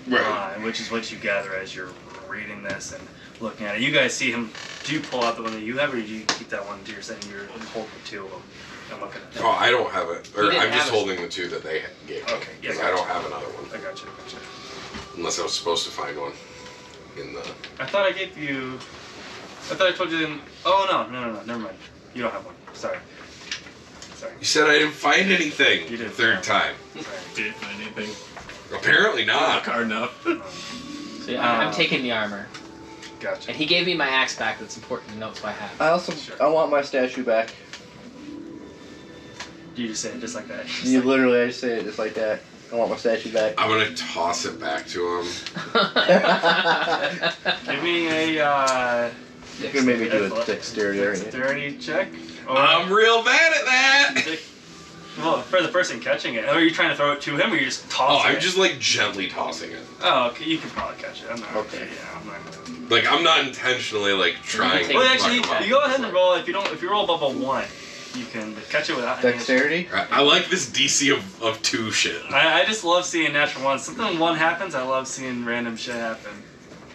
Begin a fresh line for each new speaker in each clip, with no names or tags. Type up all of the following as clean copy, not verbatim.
Right.
Which is what you gather as you're reading this and looking at it. You guys see him. Do you pull out the one that you have, or do you keep that one to your saying you're holding the two of them and looking at them?
Oh, I don't have it. Or
He didn't
I'm just
have it.
holding the two that they gave me.
Okay, yeah,
Because I don't have another one.
I gotcha.
Unless I was supposed to find one in the...
I thought I gave you... I thought I told you then... Oh, no, never mind. You don't have one. Sorry.
You said I didn't find anything.
You did.
Third time.
Sorry.
Didn't find anything.
Apparently not.
Not hard enough.
So yeah, I'm taking the armor.
Gotcha.
And he gave me my axe back. That's important to note, so I have.
I also I want my statue back.
You just say it just like that.
You literally, I just say it just like that. I want my statue back.
I'm going to toss it back to him.
Give me a...
You can maybe do a dexterity.
Dexterity check. Or,
I'm real bad at that!
Well, for the person catching it. Are you trying to throw it to him, or you just tossing it?
I'm just like gently tossing it.
Oh, okay. You can probably catch it. I'm not...
Okay.
Yeah, I'm not gonna...
Like, I'm not intentionally like trying
Well,
Well,
to
actually,
fuck him up.
you go ahead and roll. If you roll above a 1, you can catch it without any...
Dexterity?
I like this DC of 2 shit.
I just love seeing natural ones. Something 1 happens, I love seeing random shit happen.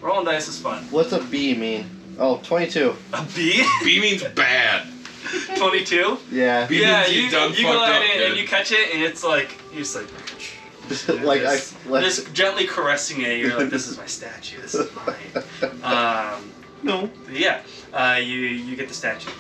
Rolling dice is fun.
What's a B mean? Oh, 22.
A B?
B means bad.
22?
Yeah.
B
Yeah,
means
you
done
go
fucked
ahead
up,
and
kid.
you catch it, and it's like, you're just like...
like
just gently caressing it, you're like, this is my statue, this is mine.
No.
Yeah, you get the statue.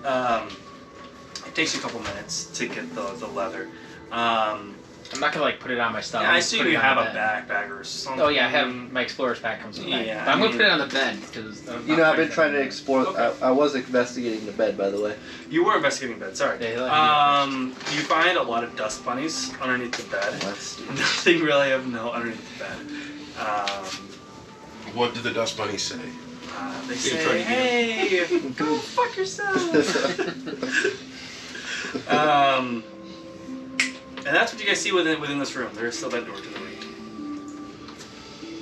It takes you a couple minutes to get the leather.
I'm not gonna like put it on my stuff.
Yeah, I assume
Put it
you
on
have
the
a
bed.
backpack or something.
Oh yeah, I have my explorer's pack comes with that.
Yeah,
But I'm
I
gonna
mean-
put it on the bed because
You know, I've been trying to explore.
Okay.
I was investigating the bed, by the way.
You were investigating bed, sorry.
Yeah,
You find a lot of dust bunnies underneath the bed.
Let's
Nothing really of note underneath the bed.
What did the dust bunny say?
They
trying
say,
to
hey, go fuck yourself. And that's what you guys see within this room. There's still that door to the right.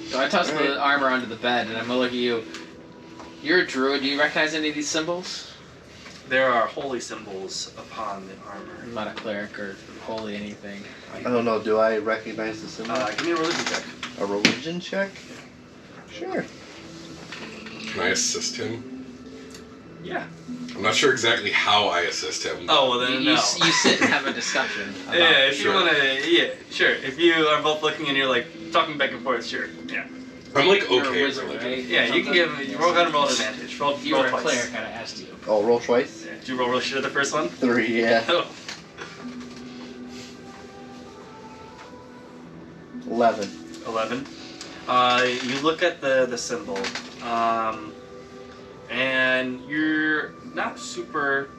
So I toss the armor onto the bed and I'm gonna look at you. You're a druid. Do you recognize any of these symbols?
There are holy symbols upon the armor.
I'm not a cleric or holy anything.
I don't know. Do I recognize the symbol?
Give me a religion check.
A religion check? Sure.
Can I assist him?
Yeah.
I'm not sure exactly how I assist him.
Oh, well then
You
no.
sit and have a discussion. About
Yeah, if
Sure.
you want to, yeah, sure. If you are both looking and you're like talking back and forth, sure, yeah.
I'm like
You're a
okay.
wizard,
with
right?
it.
Yeah, you can give, roll ahead and roll an advantage. Roll,
You
roll
were a
twice.
cleric, I asked you.
Oh, roll twice?
Yeah. Did you roll really shit at the first one?
3, yeah.
Oh.
11.
11. You look at the symbol, and you're not super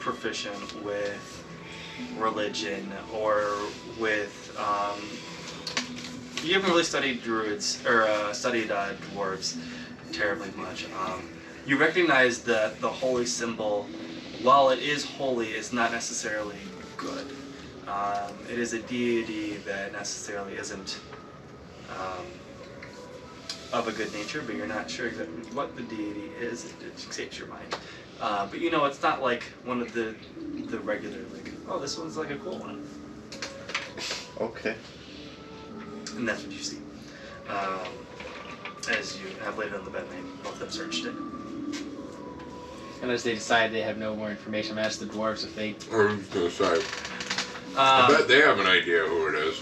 proficient with religion or with. You haven't really studied druids or studied dwarves terribly much. You recognize that the holy symbol, while it is holy, is not necessarily good. It is a deity that necessarily isn't of a good nature, but you're not sure exactly what the deity is. It escapes your mind. But you know, it's not like one of the regular, like, oh, this one's like a cool one.
Okay.
And that's what you see. As you have laid it on the bed, and both of them searched it.
And as they decide they have no more information, I asked the dwarves if they...
I was gonna say. I bet they have an idea who it is.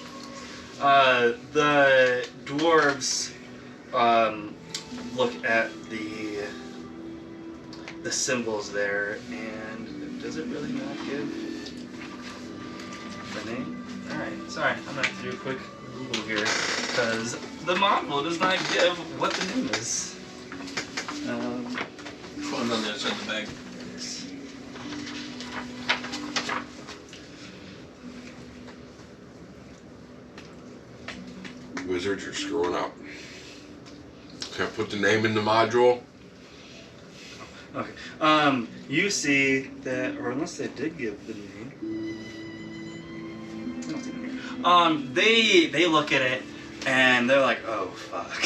The dwarves look at the symbols there, and does it really not give the name? Alright, sorry, I'm gonna have to do a quick Google here, because the module does not give what the name is.
One on the other side of the bag.
Wizards are screwing up. Can I put the name in the module?
Okay. You see that, or unless they did give the name. I don't see the name. They look at it and they're like, oh fuck.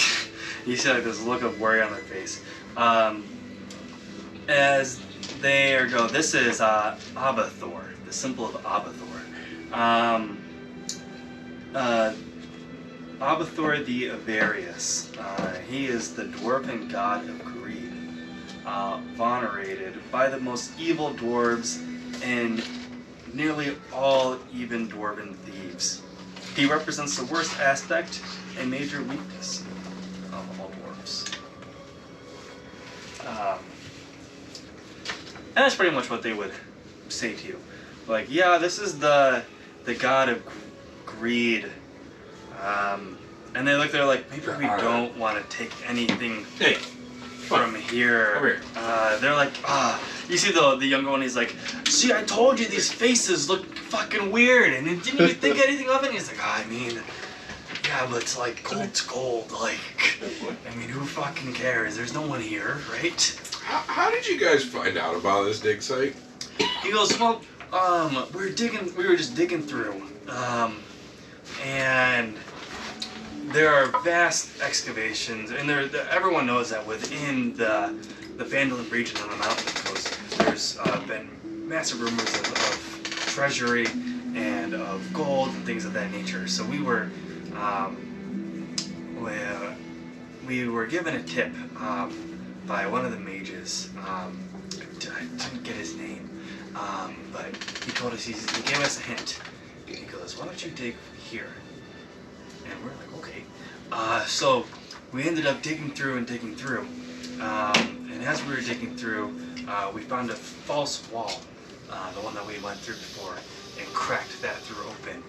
You see like this look of worry on their face. As they go, this is Abathor, the symbol of Abathor. Abathor the Avarius. He is the dwarven god of greed, venerated by the most evil dwarves and nearly all even dwarven thieves. He represents the worst aspect and major weakness of all dwarves. And that's pretty much what they would say to you. Like, yeah, this is the god of greed. And they're like, maybe we don't want to take anything
Hey,
from here.
Over here.
They're like, you see the younger one, he's like, see, I told you these faces look fucking weird, and didn't you think anything of it? And he's like, I mean, yeah, but it's like gold's gold, like, I mean, who fucking cares? There's no one here, right?
How did you guys find out about this dig site?
He goes, well, we were just digging through, and there are vast excavations, and everyone knows that within the Vandalin region on the mountain coast, there's been massive rumors of treasury and of gold and things of that nature. So we were given a tip by one of the mages. I didn't get his name, but he told us, he gave us a hint. He goes, why don't you dig here? And we're like, okay. So we ended up digging through. And as we were digging through, we found a false wall, the one that we went through before, and cracked that through open.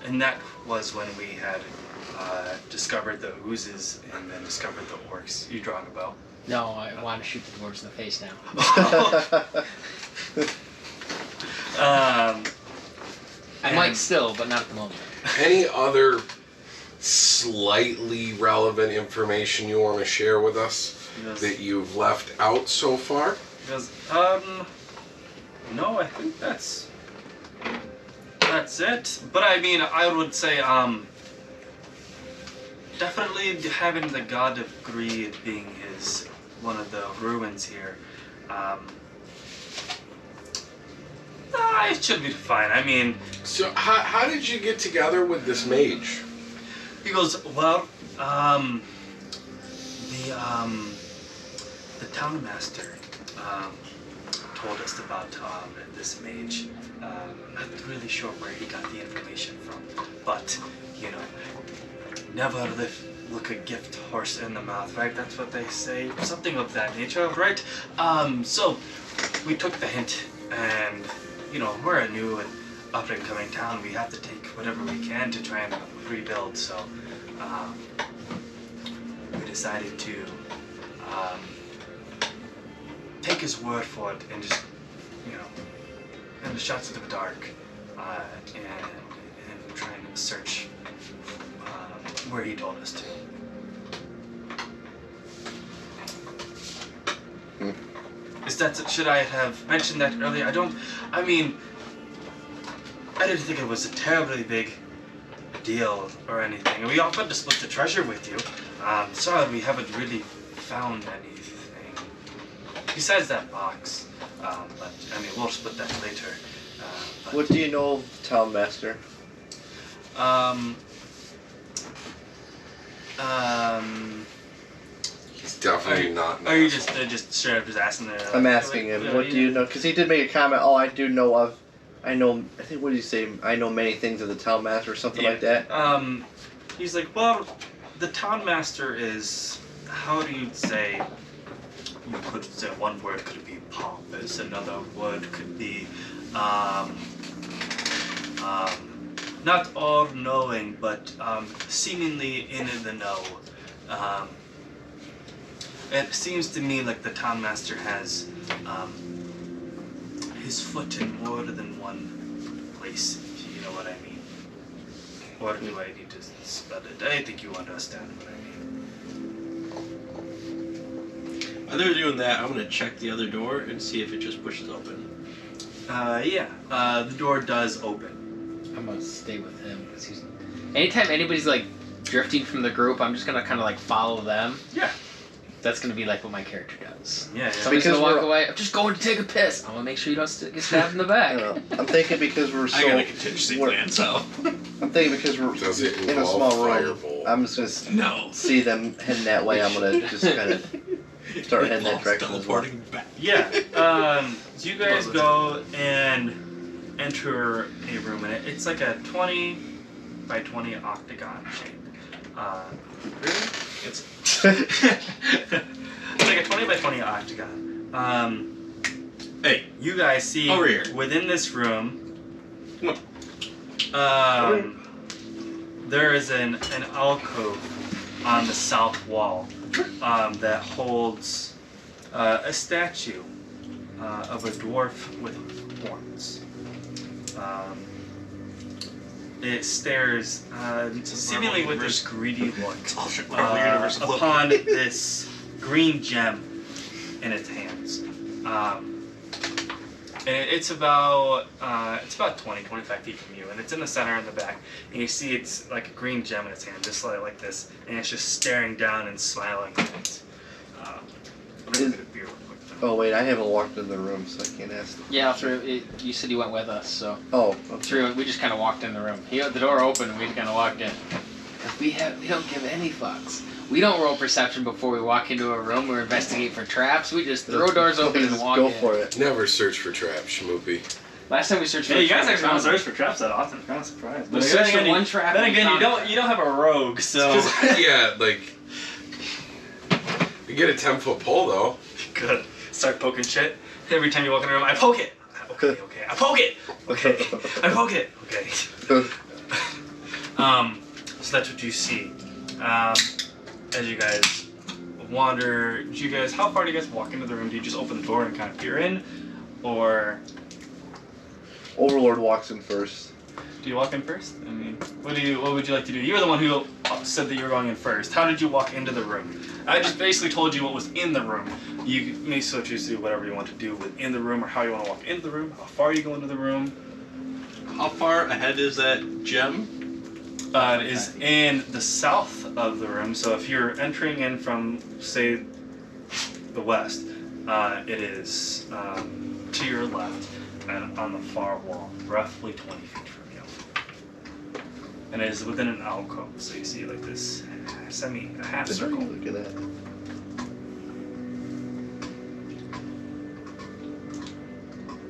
And that was when we had discovered the oozes and then discovered the orcs. You drawing a bow?
No, I want to shoot the dwarves in the face now. I might still, but not at the moment.
Any other slightly relevant information you want to share with us that you've left out so far?
He goes, no, I think that's it. But I mean, I would say, definitely having the god of greed being one of the ruins here, it should be fine. I mean,
So how did you get together with this mage?
he goes, well, the town master told us about this mage. I'm not really sure where he got the information from, but you know, never look a gift horse in the mouth, right? That's what they say, something of that nature, right? So we took the hint, and you know, we're a new and up and coming town. We have to take whatever we can to try and rebuild. So we decided to take his word for it and just, you know, in the shots of the dark, and try and search where he told us to. Should I have mentioned that earlier? I mean, I didn't think it was a terribly big deal or anything. We offered to split the treasure with you. Sorry, we haven't really found anything. Besides that box. But, I mean, we'll split that later.
What do you know, Town Master?
He's definitely not.
Are you just straight up just asking the?
I'm asking him, what do you know? Because he did make a comment, I do know of, I think, what did he say? I know many things of the Town Master or something like that.
He's like, well, the Town Master is, how do you say, you could say one word could be pompous, another word could be, not all-knowing, but seemingly in the know. It seems to me like the Town Master has his foot in more than one place, if you know what I mean. Or do I need to spell it? I think you understand what I mean.
While they're doing that, I'm gonna check the other door and see if it just pushes open.
Yeah, the door does open.
I'm gonna stay with him because he's. Anytime anybody's like drifting from the group, I'm just gonna kind of like follow them.
Yeah.
That's gonna be like what my character does.
Yeah.
Somebody's
Because
gonna walk
we're-
away. I'm just going to take a piss. I'm gonna make sure you don't get stabbed in the
I
back.
don't know. I'm thinking because we're so.
I got a contingency
we're-
plan, so.
I'm thinking because we're
Does it
in a
involve
small room.
firebolt?
I'm just gonna
No.
see them heading that way. I'm gonna just kind of start heading that direction as well.
Teleporting back.
Yeah. So you guys go and enter a room, and it's like a 20 by 20 octagon shape. Really?
It's
It's like a 20 by 20 octagon.
hey,
You guys see
over here.
within this room,
Come on.
there is an alcove on the south wall that holds a statue of a dwarf with horns. It stares seemingly with this greedy look upon this green gem in its hands. And it's about 20, 25 feet from you, and it's in the center and the back. And you see it's like a green gem in its hand, just like this, and it's just staring down and smiling at it. I'm gonna get a beer real quick, though.
Oh wait, I haven't walked in the room, so I can't ask.
Yeah, through it. You said you went with us, so
Oh, okay.
through. We just kind of walked in the room. The door opened, and we kind of walked in. Cause we don't give any fucks. We don't roll perception before we walk into a room or investigate for traps. We just throw doors open and
Just
walk
go
in.
for it.
Never search for traps, Schmoopy.
Last time we searched for
Yeah,
a
you guys
trap,
actually
we
don't
found
search for traps that often. I'm kind of surprised.
We
But
searched
then
for
again,
one trap.
Then
and we
again, you
found
don't have a rogue, so
'Cause, yeah, like you get a 10-foot pole though.
good. Start poking shit. Every time you walk in a room, I poke it. Okay, I poke it. Okay, I poke it. Okay. So that's what you see. As you guys wander, how far do you guys walk into the room? Do you just open the door and kind of peer in, or
Overlord walks in first.
do you walk in first? I mean, what would you like to do? You were the one who said that you were going in first. How did you walk into the room? I just basically told you what was in the room. You may still choose to do whatever you want to do within the room, or how you want to walk into the room, how far you go into the room.
How far ahead is that gem?
It is in the south of the room, so if you're entering in from, say, the west, it is to your left and on the far wall, roughly 20 feet from you. And it is within an alcove, so you see like this a half
What are you
circle.
looking at?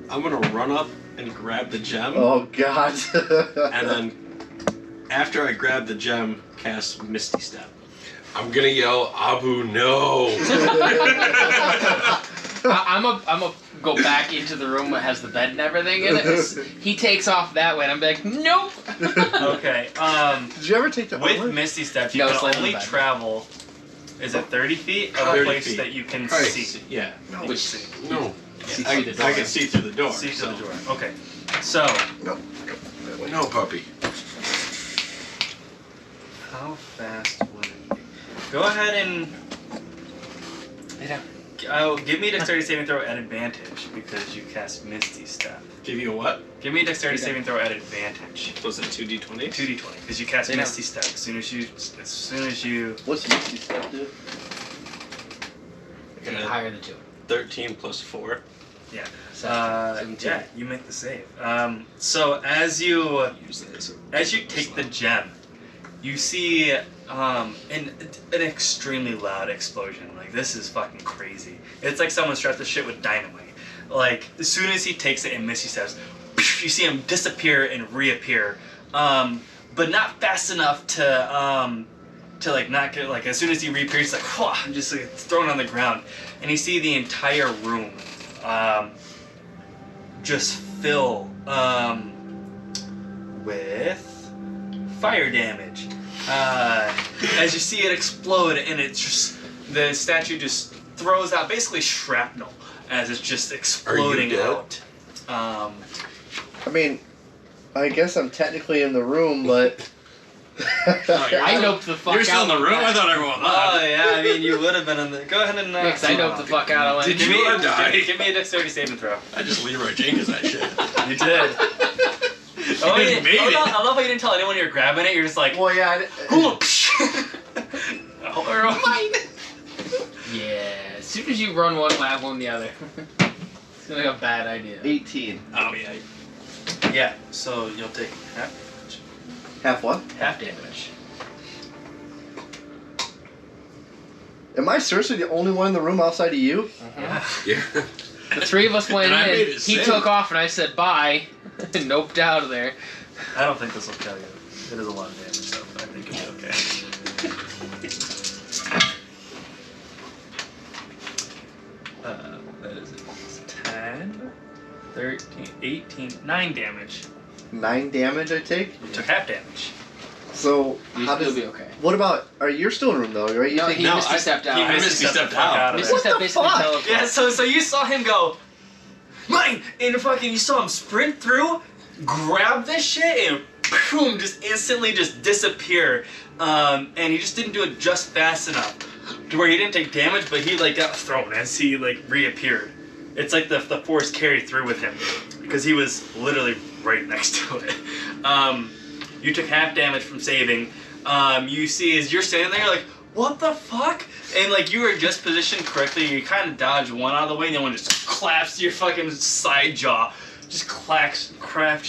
I'm gonna run up and grab the gem,
Oh God.
and then after I grab the gem, cast Misty Step.
I'm gonna yell, Abu, no!
I'm a go back into the room that has the bed and everything in it. He takes off that way, and I'm like, nope.
Okay,
Did you ever take the
with
armor?
Misty Steps, you
No,
can
it's like
only
the bed.
travel, is it 30 feet of a
30
place
feet.
that you can
Right.
see?
Yeah,
You can
Which-
see.
No.
Yeah.
I,
through the door.
I can see through the door.
See
so.
through the door. Okay, so
No, puppy.
how fast would it be? Go ahead and give me a dexterity saving throw at advantage because you cast Misty Step.
Give you a what?
Give me a dexterity saving throw at advantage.
Was it 2d20?
2d20 because you cast
They know.
Misty Step. As soon as you
What's Misty Step do?
Take it higher than 2.
13 plus 4.
yeah.
So,
Yeah, you make the save. So as you
Use that
as you take the gem, you see an extremely loud explosion. Like this is fucking crazy. It's like someone strapped this shit with dynamite. Like as soon as he takes it and Misty Steps, you see him disappear and reappear, but not fast enough to like not get like as soon as he reappears, like whoa, just like thrown on the ground, and you see the entire room just fill with fire damage. As you see it explode, and it's just the statue just throws out basically shrapnel as it's just exploding
dead?
out.
I mean, I guess I'm technically in the room, but
I noped the fuck
You're still
out.
in the room? I thought everyone
Oh
left.
yeah, I mean you would have been in the. Go ahead and.
Next, I noped the fuck out. I went,
Give me,
wanna die?
give me a dexterity saving throw.
I just Leroy Jenkins that shit.
You did. Oh,
You
yeah.
made it.
I love how you didn't tell anyone you're grabbing it. You're just like,
well, yeah.
whoa, psh. Oh, mine.
yeah. soon as you run one lap, one the other. It's gonna be a bad idea.
18.
Oh yeah.
Yeah. So you'll take half
Half what?
damage.
Am I seriously the only one in the room outside of you?
Yeah.
Yeah.
The three of us went
And I made
in.
it
He
safe.
took off, and I said bye, and noped out of there.
I don't think this will kill you. It is a lot of damage, so I think it'll be okay. That is 10, 13, 18, 9 damage.
9 damage I take.
You took half damage.
So
You
how
still
does?
be okay.
What about? You're still in the room though, right? You
No,
think
he
No,
misty
I-
stepped out.
he
I
misty
misty
stepped
stepped out.
of
Misty
it.
step
the
basically
fuck?
teleported.
Yeah, so you saw him go, mine, and fucking you saw him sprint through, grab this shit, and boom, just instantly just disappear. And he just didn't do it just fast enough to where he didn't take damage, but he like got thrown as he like reappeared. It's like the force carried through with him because he was literally right next to it. You took half damage from saving. You see as you're standing there, you're like, what the fuck? And like you were just positioned correctly, you kind of dodge one out of the way, and then one just claps to your fucking side jaw, just cracks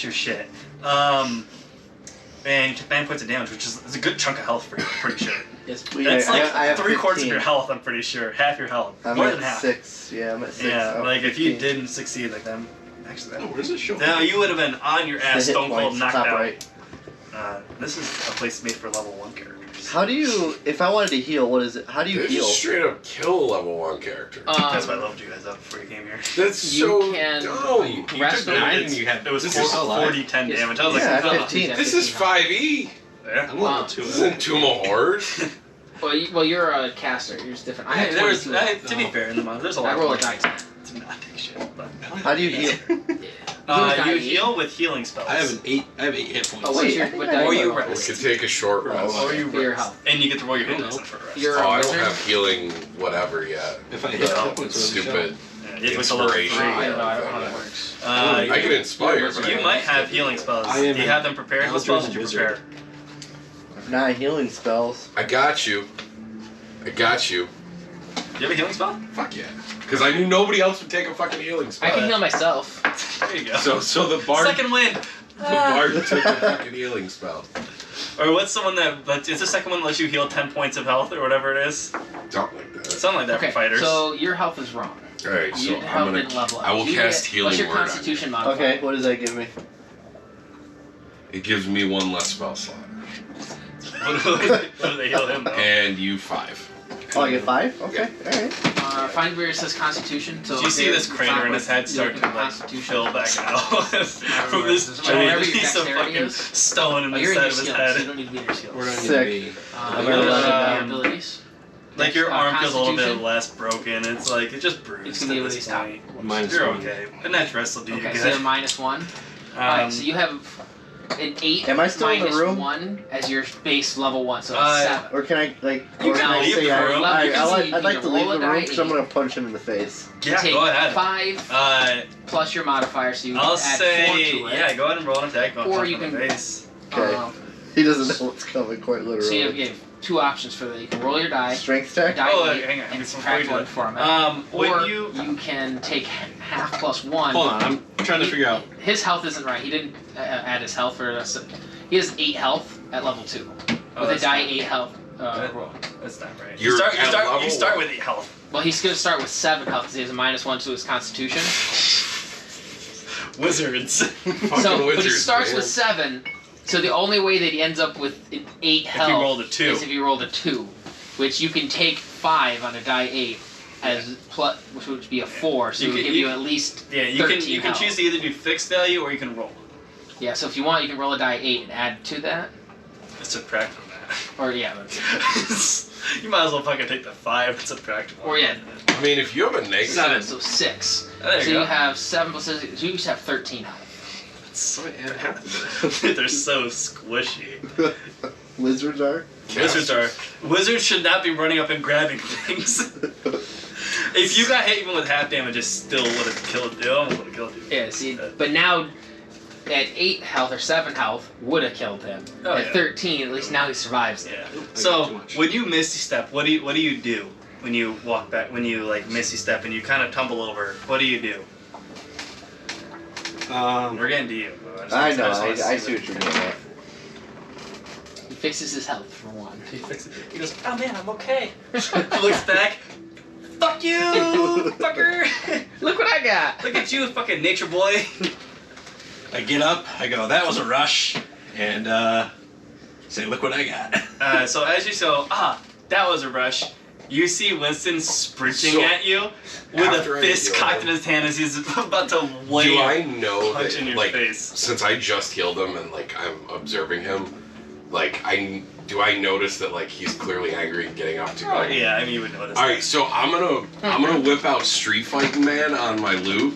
your shit. And you took 9 points of damage, which is a good chunk of health for you, I'm pretty sure.
Yes.
That's like
I have
3/4 of
15.
your health, I'm pretty sure. Half your health.
I'm
More
at
than half.
6. Yeah, I'm at 6.
Yeah,
I'm
like if you
15.
didn't succeed like them, actually
Oh, where's this show?
no, you would have been on your
The
ass,
hit
stone cold,
points,
knocked
top
out.
right.
This is a place made for level 1 characters.
How do you? If I wanted to heal, what is it? How do you
They
heal?
just straight up kill a level 1 character.
That's why I loved you guys up before you came here.
That's
you
so
can-
dumb.
You
Rest
took
of
9
it-
and you had.
It was
This
40,
is
alive.
40 10
Yes.
damage. I was
Yeah,
like,
15.
This is 5e.
yeah.
I'm level 2.
This isn't Tomb of Horrors.
Well, you're a caster. You're just different. I
Hey,
had
there was,
22.
to be fair, in the month, there's a lot
I roll a
of
die.
to not take shit. But,
How do you heal?
you heal with healing spells.
I have 8 hit points.
Oh, what's
Wait,
your,
I think
what
I
die
Or
do
you
roll?
We
rest.
could take a short rest.
Or you
For your
rest.
health.
And you get to roll your hit
Oh, no.
dice for a rest.
You're
Oh,
a
I don't
wizard?
have healing whatever yet.
If I hit
No,
hit points, what does it show?
Stupid.
Yeah, you have to wait till level
Inspiration.
3.
I don't know how that works.
I can inspire.
you're a
but
wizard.
You might have healing spells.
I
Do
am
you
an
have them prepared? What spells did you
wizard.
prepare?
9 healing spells.
I got you. I got you.
Do you have a healing spell?
Fuck yeah. Because I knew nobody else would take a fucking healing spell.
I can heal myself.
There you go.
So the bard,
Second win.
the bard took a fucking healing spell.
Or what's the one that? Is the second one that lets you heal 10 points of health or whatever it is?
Something like that.
Something like that
Okay,
for fighters.
so your health is wrong.
All right, so
Your
I'm
health
gonna.
didn't level up.
I will
You
cast
get-
healing
What's your
word on you.
constitution modifier?
Okay, what does that give me?
It gives me 1 less spell slot,
what do they heal him though?
and you 5.
Oh, I get 5. Okay, all right.
Find where it says Constitution. So
Do you see
here,
this crater in his head start to like
Constitution.
fill back out from this
Whatever
giant
your
piece of
dexterity
fucking
is.
stone in
Oh,
the
you're in
side
your
of his
skills. So you
head?
don't need to be in your skills.
Where do I need
Sick.
to be?
I'm
Your
gonna
abilities.
Like your arm feels a little bit
Constitution.
less broken. It's like it just bruised
It's gonna be
at
at
this
least top.
point.
Minus
You're
1.
okay. A nice rest will do you
Okay,
good.
so you're -1. Alright, so you have an 8
Am I still in the
minus
room?
1 as your base level 1, so
Uh,
it's 7.
Or can I like?
You
or
can
can I
leave
say
the
I?
room.
I,
You can
I
see-
like,
you
I'd like
can
to
roll
leave
a
the room
die
because I'm
and-
gonna punch him in the face.
Yeah,
Take
go ahead.
5 plus your modifier, so you
I'll
add 4
say
to it.
yeah. Go ahead and roll an attack. Go
Or
punch
you
him in the
can-
face.
Okay.
Um,
He doesn't know what's coming quite
so you
literally.
have 2 options for that. You can roll your die,
Strength check.
die
Oh,
8,
hang on,
and
before
subtract
you do
1
that.
from it.
Or
Or
you
you can take half plus 1.
Hold on, I'm trying to figure out.
His health isn't right. He didn't add his health for us. He has 8 health at level 2.
Oh,
With a
that's
die
not-
8 health
That-
roll.
That's not right.
You're at level
You start
one.
with 8 health.
Well, he's going to start with 7 health because he has a -1 to his constitution.
Wizards.
Fucking
So, but he
wizards,
starts
man.
with 7. So the only way that he ends up with an 8
If
health
you rolled a 2.
is if you rolled a 2, which you can take 5 on a die 8 as plus, which would be a 4. So
You
it would
can-
give
you-
you at least
Yeah, you
13
can
health.
choose to either do fixed value or you can roll.
Yeah. So if you want, you can roll a die 8 and add to that,
Subtract from
or yeah,
that. You might as well fucking take the 5 and subtract 1.
or yeah,
I mean, if you have a negative,
7. So 6.
There you
So
go.
you have 7 plus 6. So you just have 13 health.
So they're so squishy.
Wizards are.
Wizards should not be running up and grabbing things. If you got hit even with half damage, it still would have killed you. Almost would have killed you.
Yeah. See, but now at 8 health or 7 health would have killed him.
Oh,
at
yeah.
13, at least now he survives it.
Yeah.
got too
So
much.
when you misty step, what do you do? when you walk back, when you like misty step and you kind of tumble over. What do you do? We're getting to you.
I know. I see what you're getting at.
He fixes his health for one.
He goes, oh man, I'm okay. Looks back. Fuck you, fucker.
Look what I got.
Look at you, fucking nature boy.
I get up, I go, that was a rush, and say, look what I got.
So as you that was a rush. You see Winston sprinting at you with
after
a
I
fist
heal
cocked
him,
in his hand as he's about to lay
Do I know
punch
that,
in your
like,
face.
since I just healed him and like I'm observing him, like do I notice that like he's clearly angry and getting up to go?
Oh yeah, I mean you would notice.
All right, so I'm gonna whip out Street Fighting Man on my loot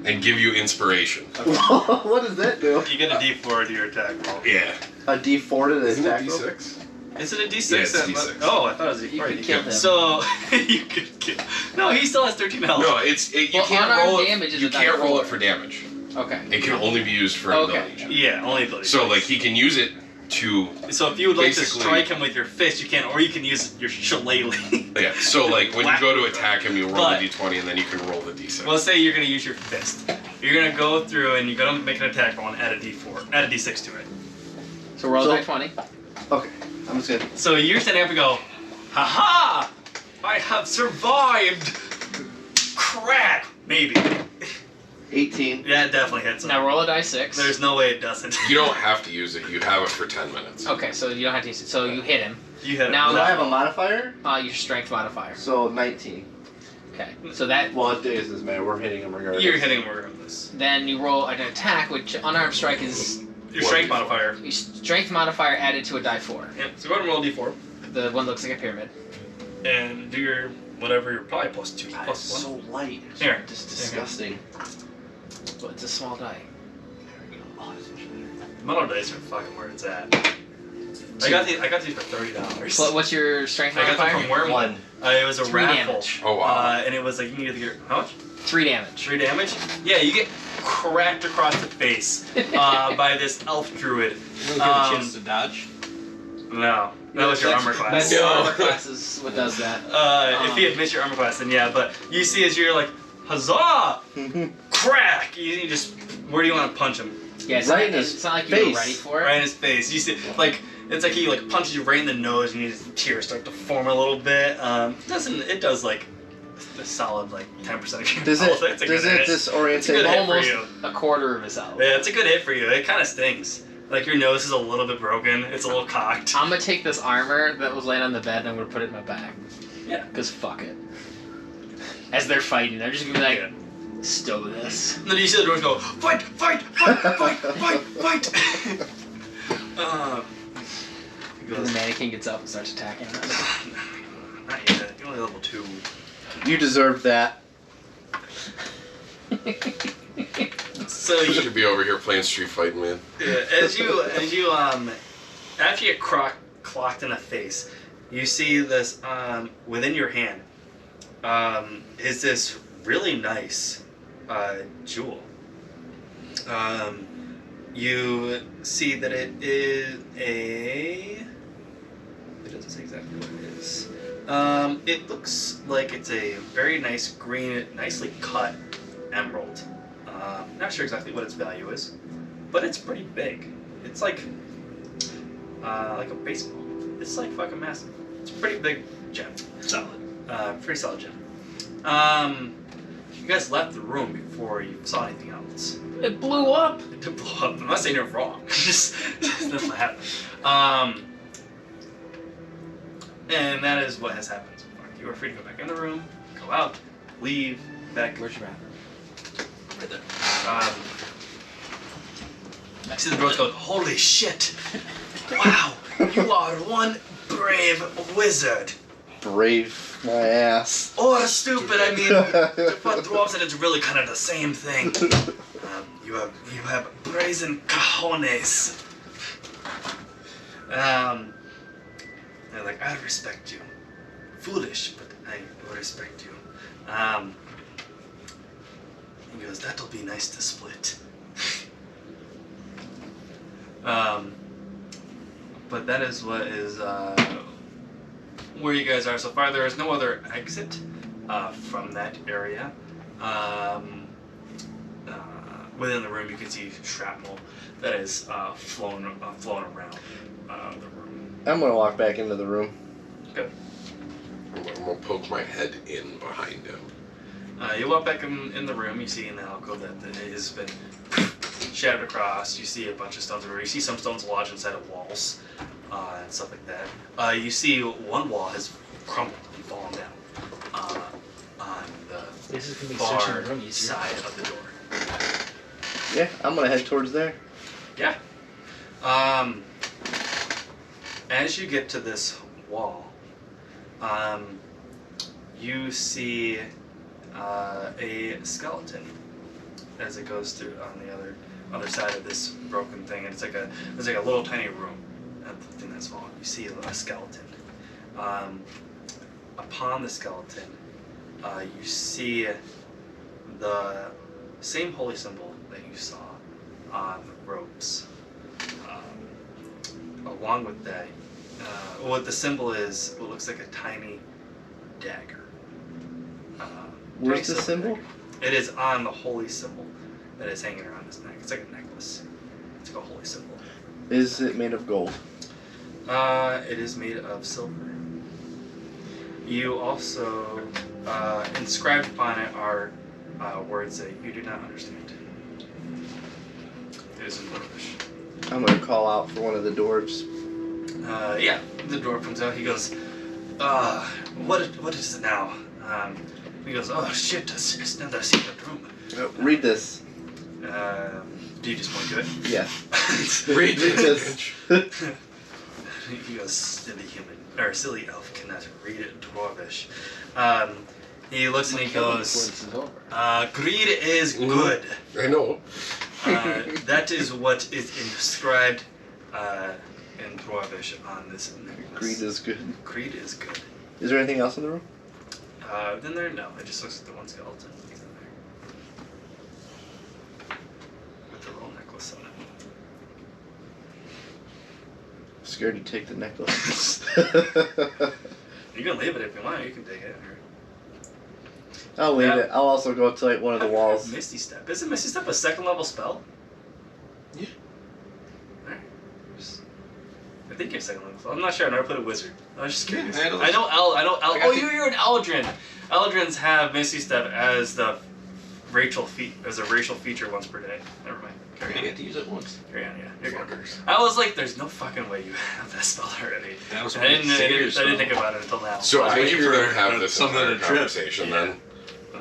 and give you inspiration.
What does that do?
You get a D4 to your attack roll.
Yeah.
A D4 to the
Isn't it
attack roll?
D6?
Is it a D6?
Yeah, it's D6.
Oh, I thought it was a D4.
You could kill him.
So you could kill. No, he still has 13 health.
No, you
Well,
can't
unarmed
roll it.
damage is
You
a
can't
die
roll
roll.
it for damage.
Okay.
It can only be used for an
Okay.
ability check.
Yeah, only ability.
So like he can use it to.
So if you would like to
basically-
strike him with your fist, you can, or you can use your shillelagh.
Yeah. So like when you go to attack him, you roll
But-
the d20 and then you can roll the d6.
Well, let's say you're gonna use your fist. You're gonna go through and you're gonna make an attack roll and add a D4, add a D6 to it.
So roll
So-
a die 20.
Okay, I'm just gonna.
So you're standing up and go, ha! I have survived. Crack, maybe.
18.
Yeah, it definitely hits him.
Now roll a die 6.
There's no way it doesn't.
You don't have to use it. You have it for 10 minutes.
Okay, so you don't have to use it. So you hit him.
You hit him.
Now-
Do I have a modifier?
Your strength modifier.
So 19.
Okay. So that.
Well, it doesn't matter. We're hitting him regardless.
You're hitting him regardless.
Then you roll an attack, which unarmed strike is
Your strength modifier.
your strength modifier added to a die 4.
Yep. So go ahead and roll a D4
The one looks like a pyramid.
and do your whatever. You're probably plus 2,
God,
plus
it's
1.
so light. It's
Here.
just disgusting.
But it's a small die.
Oh, it's much better.
Metal dice are fucking where it's at. I got these for $30.
What, what's your strength
I got them
modifier?
from Wormwood. It was a
3
raffle.
damage.
Oh wow.
And it was like you can either get how much?
3 damage.
3 damage? Yeah, you get cracked across the face by this elf druid.
You don't get a chance to dodge.
No, that was your armor class.
That's your armor class is what does that.
If you had missed your armor class, then yeah. But you see, as you're like, huzzah! Crack! You just where do you want to punch him?
Yeah, it's,
Right
not,
in his
it's not like you
face.
were ready for it.
Right in his face. You see, like it's like he like punches you right in the nose, and his tears start to form a little bit. It does like a solid like 10% of your
Does
health.
it?
It's a
Does
good
it
hit.
disorient
It's a good hit for
Almost
you.
a quarter of his health.
Yeah, it's a good hit for you. It kind of stings. Like your nose is a little bit broken. It's a little cocked.
I'm gonna take this armor that was laying on the bed and I'm gonna put it in my bag.
Yeah.
Cause fuck it. As they're fighting, I'm just gonna be like,
Yeah.
stow this.
And then you see the doors go, fight, fight, fight, fight, fight, fight. He
And
goes,
the mannequin gets up and starts attacking us.
not yet. You're only level 2.
You deserve that.
So
You
you,
should be over here playing Street Fighting Man.
yeah, as you after you get clocked in the face, you see this within your hand is this really nice jewel. You see that it is a. It doesn't say exactly what it is. It looks like it's a very nice green, nicely cut emerald. Not sure exactly what its value is, but it's pretty big. It's like a baseball. It's like fucking massive. It's a pretty big gem.
Solid.
Pretty solid gem. You guys left the room before you saw anything else.
It blew up.
It did blow up. I'm not saying you're wrong. Just that's what happened. And that is what has happened so far. You are free to go back in the room, go out, leave, back.
Where's your bathroom?
Right there. I see the bros go, holy shit! Wow, you are one brave wizard.
Brave my ass.
Or stupid, I mean, for dwarves and it's really kind of the same thing. You have brazen cojones. They're like, I respect you. Foolish, but I respect you. He goes, that'll be nice to split. But that is what is where you guys are so far, there is no other exit from that area. Within the room, you can see shrapnel that is flown around the room.
I'm gonna walk back into the room.
Okay.
I'm gonna poke my head in behind him.
You walk back in the room. You see in the alcove that it has been shattered across. You see a bunch of stones everywhere. You see some stones lodged inside of walls and stuff like that. You see one wall has crumbled and fallen down on the
This is gonna be searching
far
the room easier.
side of the door.
Yeah, I'm gonna head towards there.
Yeah. As you get to this wall, you see a skeleton as it goes through on the other side of this broken thing, and it's like a little tiny room at the thing that's fallen. You see a skeleton. Upon the skeleton, you see the same holy symbol that you saw on the ropes. Along with that, what the symbol is, what looks like a tiny dagger.
Where's
Tiny
the
silver
symbol?
dagger. It is on the holy symbol that is hanging around his neck. It's like a necklace. It's like a holy symbol.
Is it made of gold?
It is made of silver. You also inscribed upon it are words that you do not understand. It is in Dwarvish.
I'm gonna call out for one of the dwarves.
Yeah, the dwarf comes out. He goes, what is it now? He goes, oh shit, it's another secret room.
Read this.
Do you just point to it?
Yeah.
Read
this.
He goes, silly elf cannot read it Dwarvish. He looks and he goes, greed is good.
I know.
That is what is inscribed in Dwarvish on this necklace.
Greed is good.
Greed is good.
Is there anything else in the room?
Then there, no. It just looks like the one skeleton in there. With the little necklace on it.
I'm scared to take the necklace.
You can leave it if you want. You can take it.
I'll leave
Yeah.
it. I'll also go to like one of the walls.
Misty Step. Isn't Misty Step a second level spell?
Yeah.
Alright. I think you're second level spell. I'm not sure. I never played a wizard. I was just curious.
Yeah,
I know Oh,
got
you're an Eldrin. Eldrins have Misty Step as the racial feature once per day. Never mind.
I
Carry on.
get to use it once.
Carry on. Yeah. You're good.
Fuckers.
I was like, there's no fucking way you have that spell already.
That was
I
my
didn't
savior
think about it until now.
So
I was
I
waiting
hear
for
them have this
something
entire
to trip.
conversation then,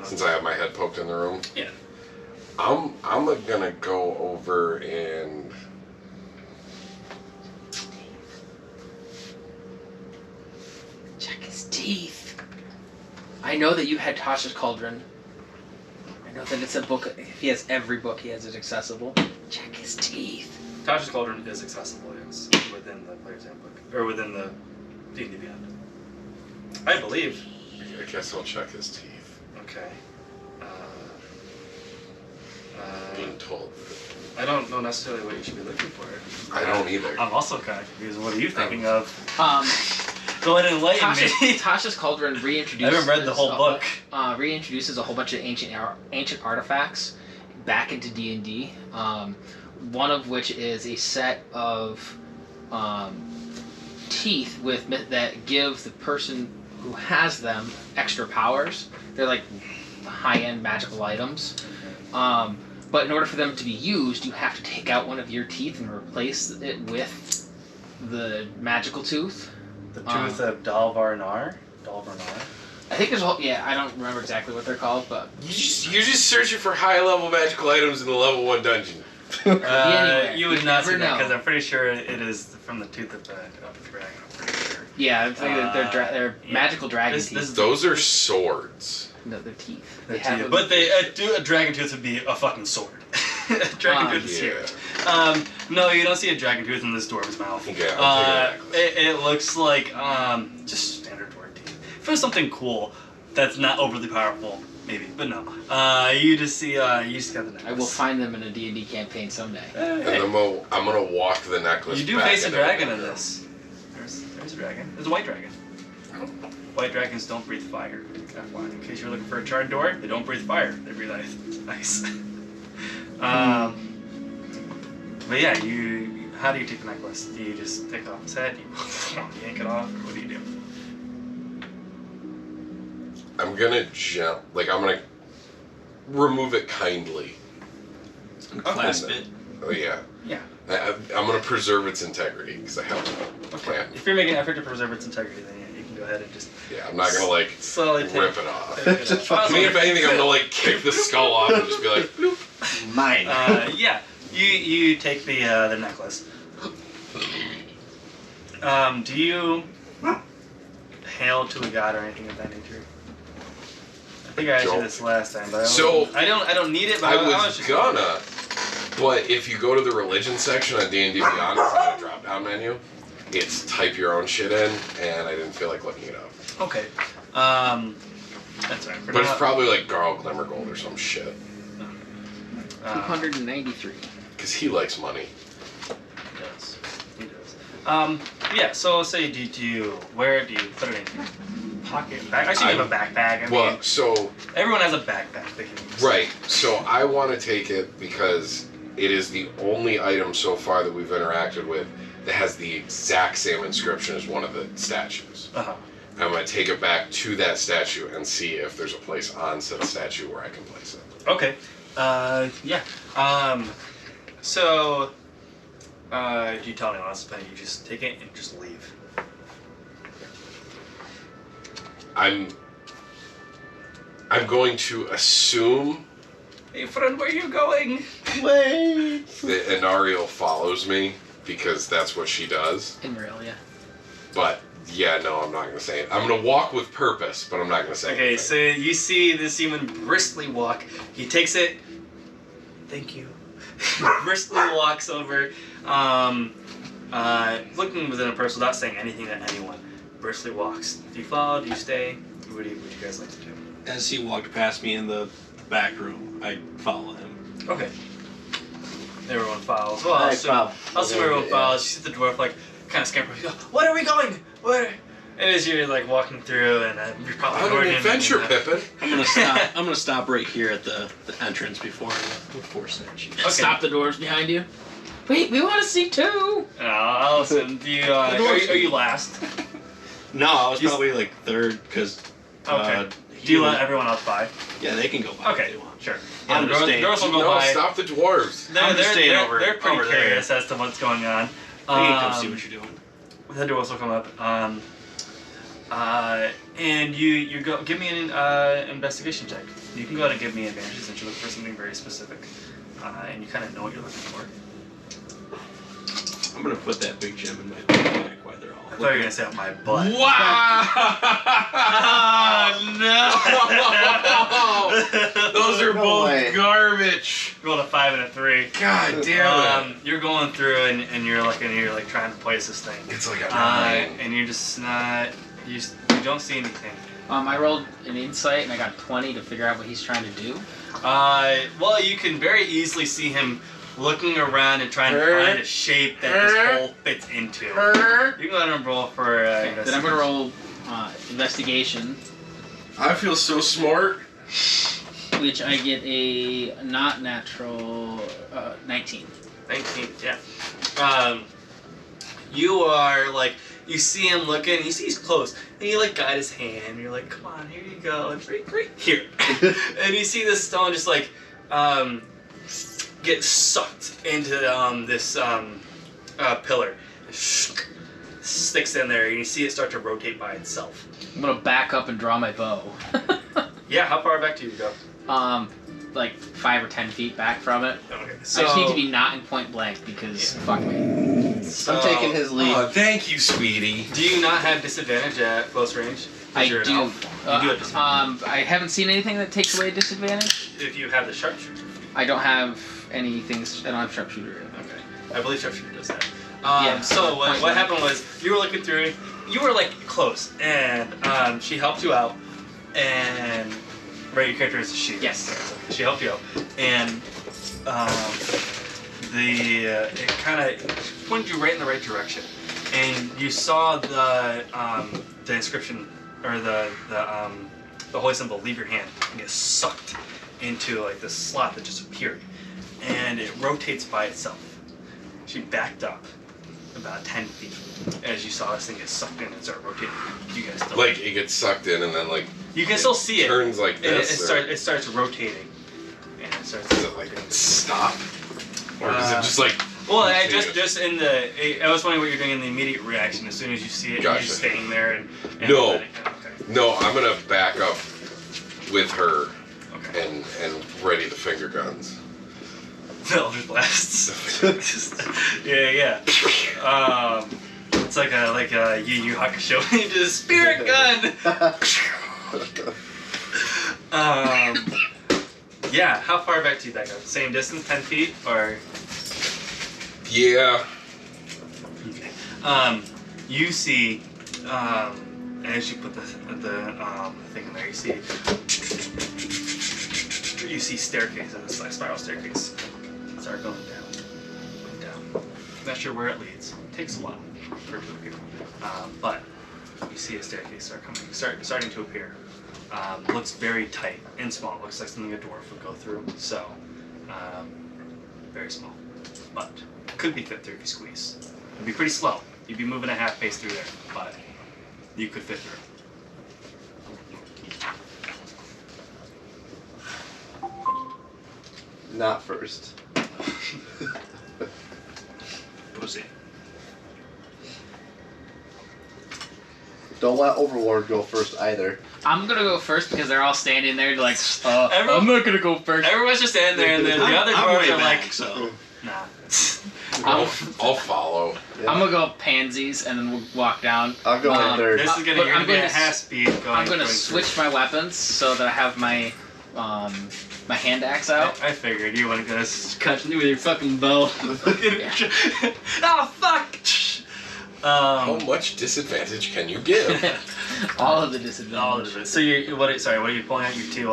since I have my head poked in the room.
Yeah.
I'm gonna go over and
Check his teeth. I know that you had Tasha's Cauldron. I know that it's a book. If he has every book, he has it accessible. Check his teeth.
Tasha's Cauldron is accessible, yes, within the player's handbook, or within the D&D Beyond. I believe.
I guess I'll check his teeth.
Okay.
Being told.
I don't know necessarily what you should be looking for.
I don't either.
I'm also kind of confused. What are you thinking of?
Um,
Go ahead and enlighten me.
Tasha's Cauldron reintroduces.
I haven't read the whole book.
Reintroduces a whole bunch of ancient artifacts back into D&D. One of which is a set of teeth that give the person who has them extra powers. They're like high-end magical items. But in order for them to be used, you have to take out one of your teeth and replace it with the magical tooth.
The Tooth of Dalvarnar?
I think there's a whole, I don't remember exactly what they're called, but
You're just searching for high level magical items in the level 1 dungeon.
Anyway,
you would
you
not
never
see that
know.
because I'm pretty sure it is from the Tooth of the Dragon. I'm pretty sure.
yeah, I think they're
yeah.
magical dragon
This
teeth.
is
Those are swords.
No, they're teeth.
They're
They have
teeth.
them-
But a dragon tooth would be a fucking sword. Dragon tooth is
Yeah.
huge. No, you don't see a dragon tooth in this dwarf's mouth.
Okay, I'll take a necklace.
It looks like just standard dwarf teeth. If it was something cool that's not overly powerful, maybe, but no. You just see you just got the necklace.
I will find them in a D&D campaign someday.
And
Hey,
then I'm gonna walk the necklace.
you do
back
face a
into
dragon
the
in
room.
this. There's a dragon. There's a white dragon. White dragons don't breathe fire. FYI. In case you're looking for a charred door, they don't breathe fire. They breathe ice. But yeah, how do you take the necklace? Do you just take it off his head? Do you yank it off? Or what do you do?
I'm gonna I'm gonna remove it kindly.
And clasp it.
Oh yeah.
Yeah.
I'm gonna preserve its integrity because I have a plan.
If you're making an effort to preserve its integrity, then yeah, you can go ahead and just
Yeah, I'm not gonna
slowly
rip it off.
take it off.
I mean, if anything, I'm gonna kick the skull off and just be like, bloop.
Mine.
Yeah, you take the necklace. Do you hail to a god or anything of that nature? I think I asked you this last time, but I don't need it. But
I was
just
gonna. But if you go to the religion section on D&D Beyond, it's on a drop-down menu. It's type your own shit in, and I didn't feel like looking it up.
Okay. That's right.
But it's probably like Garl Glimmergold or some shit.
293.
Because he likes money.
He does. He does. Yeah. So say, where do you put it in? Pocket, bag. Actually, you have a backpack. I mean,
so
everyone has a backpack they can use.
right. So I want to take it because it is the only item so far that we've interacted with that has the exact same inscription as one of the statues.
Uh-huh.
I'm going to take it back to that statue and see if there's a place on said statue where I can place it.
Okay. Yeah. So, if you tell anyone else, then you just take it and just leave.
I'm going to assume
Hey friend, where are you going?
Wait.
that Inariel follows me because that's what she does.
In real, yeah.
But yeah, no, I'm not going to say it. I'm going to walk with purpose, but I'm not going to say
Okay,
anything.
so you see this human briskly walk. He takes it. Thank you. Briskly walks over, looking within a purse without saying anything to anyone. Briskly walks. Do you follow? Do you stay? What do you guys like to do?
As he walked past me in the back room, I follow him.
Okay. Everyone follows. Well,
I
I'll
follow.
assume everyone follows. You see the dwarf kind of scamper. You go, "What are we going? Where?" And as you're walking through, and you're probably
On
going
an
in
adventure,
and,
Pippin.
I'm gonna stop. I'm gonna stop right here at the entrance before statue.
Okay.
Stop the doors behind you. Wait, we want to see too.
Allison, do you? Are you last?
No, I was probably third because.
Okay. Do you let everyone else by?
Yeah, they can go by.
Okay,
If they want.
sure.
I'm
the
just staying.
girls will go
No,
by.
stop the dwarves.
I'm just staying
They're
over
pretty
over there.
curious as to what's going on.
You can come see what you're doing.
The dwarves will come up. And you go. Give me an investigation check. You can go ahead and give me advantage since you're looking for something very specific, and you kind of know what you're looking for.
I'm gonna put that big gem in my backpack while they're all.
I thought you were gonna say on my butt.
Wow! Those are
No
both
way.
garbage.
Rolled a 5 and a 3.
God damn it.
You're going through and you're looking and you're trying to place this thing.
It's like a 9.
And you're just not. You don't see anything.
I rolled an insight and I got 20 to figure out what he's trying to do.
Well, you can very easily see him looking around and trying to find a shape that this hole fits into. You can go ahead and roll for
Then I'm gonna roll investigation,
I feel so smart.
which I get a not natural 19.
19, yeah. You are you see him looking, you see he's close, and you guide his hand, and you're like, come on, here you go, and right here. And you see this stone just get sucked into this pillar. Sticks in there, and you see it start to rotate by itself.
I'm gonna back up and draw my bow.
Yeah, how far back do you go?
5 or 10 feet back from it.
Okay,
I just need to be not in point blank because fuck me.
I'm taking his lead.
Oh, thank you, sweetie.
Do you not have disadvantage at close range? 'Cause
I
you're an
do.
elf. You do have disadvantage.
I haven't seen anything that takes away disadvantage.
If you have the sharpshooter.
I don't have anything. I don't have sharpshooter.
Okay. I believe sharpshooter does that.
Yeah.
So what happened was you were looking through, you were close, and she helped you out, and your character is a she.
Yes.
She helped you out, and it kind of pointed you right in the right direction, and you saw the the inscription or the holy symbol leave your hand and get sucked into like this slot that just appeared, and it rotates by itself. She backed up about 10 feet as you saw this thing get sucked in and start rotating. You guys still
Like it gets sucked in and then like
you can still see it.
Turns like
And
this.
it starts rotating, and it starts.
Does it like stop, or is it just like?
Well, I just in the. I was wondering what you're doing in the immediate reaction. As soon as you see it,
Gotcha.
you're just staying there and
No.
letting it- okay.
No, I'm gonna back up with her
Okay.
and ready the finger guns.
The Eldritch Blasts. yeah. It's like a Yu Yu Hakusho. Just spirit gun. Yeah. How far back do you back up? Same distance, 10 feet, or?
Yeah.
Okay. You see, as you put the thing in there, you see staircase in this spiral staircase. Start going down. Not sure where it leads. It takes a while for it to appear, but you see a staircase starting to appear. Looks very tight and small. Looks like something a dwarf would go through. So, very small, but could be fit through if you squeeze. It'd be pretty slow. You'd be moving at half pace through there, but you could fit through.
Not first.
Pussy.
Don't let Overlord go first either.
I'm gonna go first because they're all standing there like,
Everyone-
I'm not gonna go first.
Everyone's just standing there, and then the other
I'm
dwarves
way
are
back,
like,
so.
nah.
I'll follow.
Yeah.
I'm gonna go pansies and then we'll walk down.
I'll go in third.
This is
But
you're
I'm
gonna be
gonna
at half speed going.
I'm gonna
going
switch my weapons so that I have my my hand axe
through.
out.
I figured you want to cut me with your fucking bow. Oh fuck!
How much disadvantage can you give?
All of the disadvantage.
All of it. So what are you pulling out your two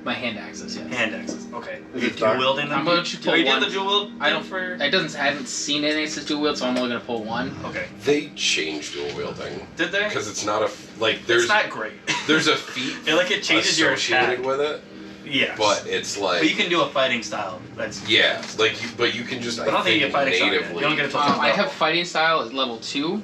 My hand axes, yes.
hand axes? Okay.
Is
You
it dark?
dual wielding them?
I'm going to pull
Are you doing
one.
the dual wield?
I don't.
for.
I haven't seen any that says dual wield, so I'm only gonna pull one.
Okay.
They changed dual wielding
Did they?
because it's not like
It's
there's
not great.
there's a feat
it changes your
associated
attack.
with it,
Yes.
but it's like
But you can do a fighting style. That's.
yeah, like but you can just
I don't think you get fighting style.
natively.
You don't get it till
I have fighting style at level 2.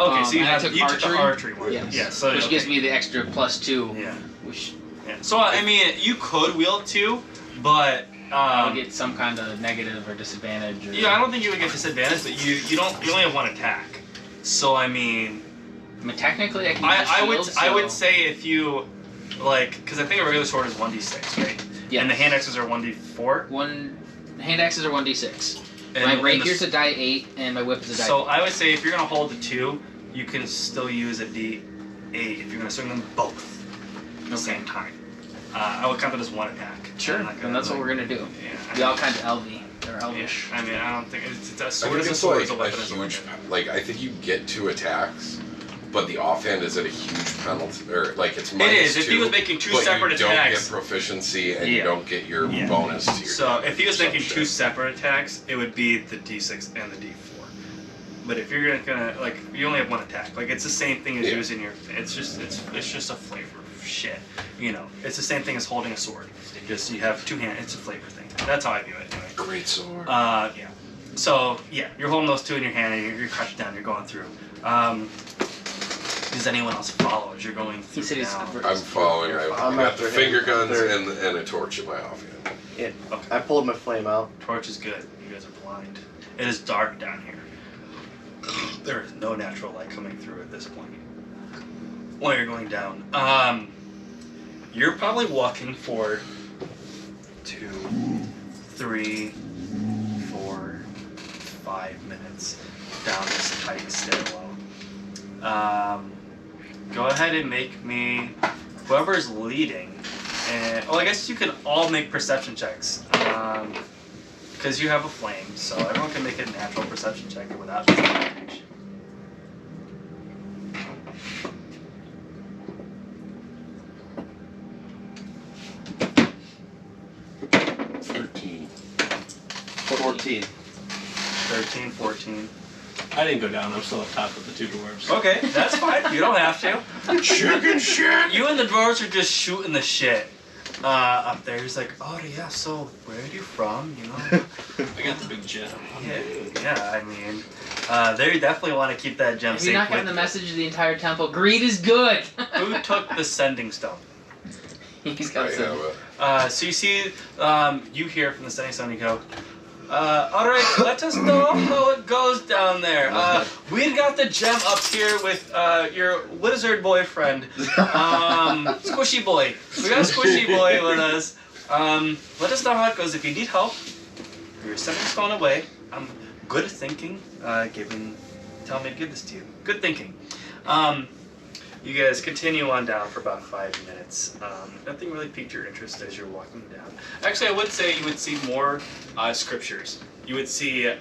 Okay, so you
and I
have
took
you took the archery one.
Yes.
Yeah. So
which
okay.
gives me the extra +2.
Yeah.
Which
Yeah. So I mean, you could wield two, but
I'll get some kind of negative or disadvantage. Or,
yeah, I don't think you would get disadvantage, but you only have one attack. So I mean,
I mean, technically, I can. use
I would
shield,
say if you like, because I think a regular sword is 1d6, right?
Yeah.
And the hand axes are 1d4.
So one hand axes are 1d6.
And
My
and
rapier's
the-
a die 8, and my whip is a die.
So I would say if you're gonna hold the two, you can still use a d8 if you're gonna swing them both at the same time. I would count that as one attack.
Sure,
I'm not
and
gonna,
that's what
like-
we're gonna do.
Yeah.
We all kind of LV. They're elvish.
I mean, I don't think it's a
I
sword
think
is a
it's
sword,
like
is a
a
weapon is a
huge
weapon.
like I think you get 2 attacks, but the offhand is at a huge penalty or like it's
It
minus
is. If
2,
he was making two
but
separate
you don't
attacks.
get proficiency and
Yeah.
you don't get your
Yeah.
bonus to your
So
damage
if he was
or
making
some
two
shit.
separate attacks, it would be the d6 and the d4. But if you're gonna like, you only have one attack. Like it's the same thing as
Yeah.
using your. It's just a flavor of shit. You know, it's the same thing as holding a sword. Just you have 2 hands. It's a flavor thing. That's how I view it anyway.
Great sword.
Yeah. So yeah, you're holding those 2 in your hand and you're crouched down. You're going through. Does anyone else follow as you're going through?
He said he's.
now?
I'm following. I
I'm
got
after
the
him.
finger guns
Third.
and a torch in my offhand.
Yeah.
Okay.
I pulled my flame out.
Torch is good. You guys are blind. It is dark down here. There is no natural light coming through at this point. While you're going down, you're probably walking for 2, 3, 4, 5 minutes down this tight stairwell. Go ahead and make me, whoever's leading, and I guess you can all make perception checks. Because you have a flame, so everyone can make a natural perception check without disadvantage.
$13.
14.
13, 14.
I didn't go down. I'm still up top with the 2 dwarves.
Okay, that's fine. You don't have to.
Chicken shit.
You and the dwarves are just shooting the shit up there. He's like, oh yeah, so where are you from? You know?
I got the big gem.
Yeah. I mean, they definitely want to keep that gem
Have
safe.
you not gotten the message to the entire temple? Greed is good.
Who took the sending stone?
He's
I
got
have
some.
it.
So you see, you hear from the sending stone. You go. All right, let us know how it goes down there. We got the gem up here with your lizard boyfriend, Squishy Boy. We got Squishy Boy with us. Let us know how it goes. If you need help, you're sending stone away. I'm good at thinking. Tell me to give this to you. Good thinking. You guys continue on down for about 5 minutes. Nothing really piqued your interest as you're walking down. Actually, I would say you would see more scriptures. You would see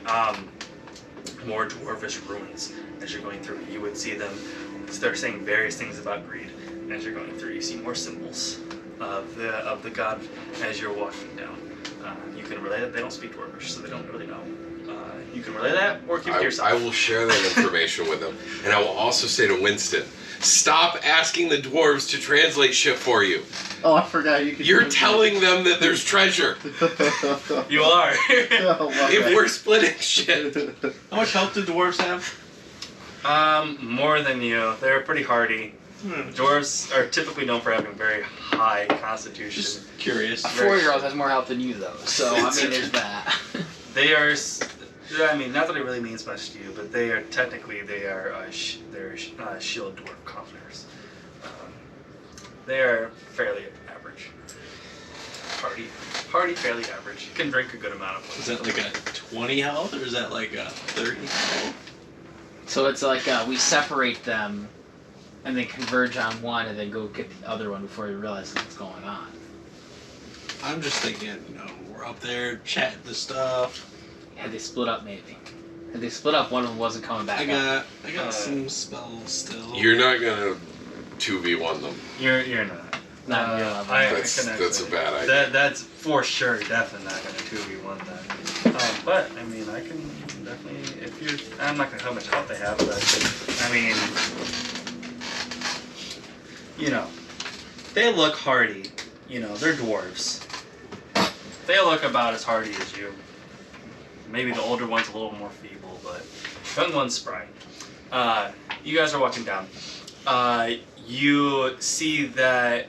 more dwarvish runes as you're going through. You would see them start saying various things about greed as you're going through. You see more symbols of the god as you're walking down. You can relay that. They don't speak dwarvish, so they don't really know. You can relay that or keep it to yourself.
I will share that information with them, and I will also say to Winston, stop asking the dwarves to translate shit for you.
Oh, I forgot you could.
You're telling them that there's treasure.
You are.
Oh, my
If
God.
we're splitting shit.
How much health do dwarves have?
More than you. They're pretty hardy. Dwarves are typically known for having very high constitution.
Just curious.
A 4-year-old has more health than you, though. So I mean, there's that.
They are. I mean, not that it really means much to you, but they are technically shield dwarf commoners. They are fairly average. Hardy, fairly average. You can drink a good amount of
Is
poison.
that like a 20 health or is that like a 30 health?
So it's like we separate them, and then converge on one, and then go get the other one before we realize what's going on.
I'm just thinking, we're up there chatting the stuff.
Had they split up, maybe. Had they split up, one of them wasn't coming back.
I got some spells still.
You're not gonna 2v1 them.
You're not.
Not in your level.
That's a bad idea.
That's for sure, definitely not going to 2v1 that. But I mean, I can definitely. If you're, I'm not going to know how much health they have, but I mean, they look hardy. They're dwarves. They look about as hardy as you. Maybe the older one's a little more feeble, but young one's spry. You guys are walking down. You see that.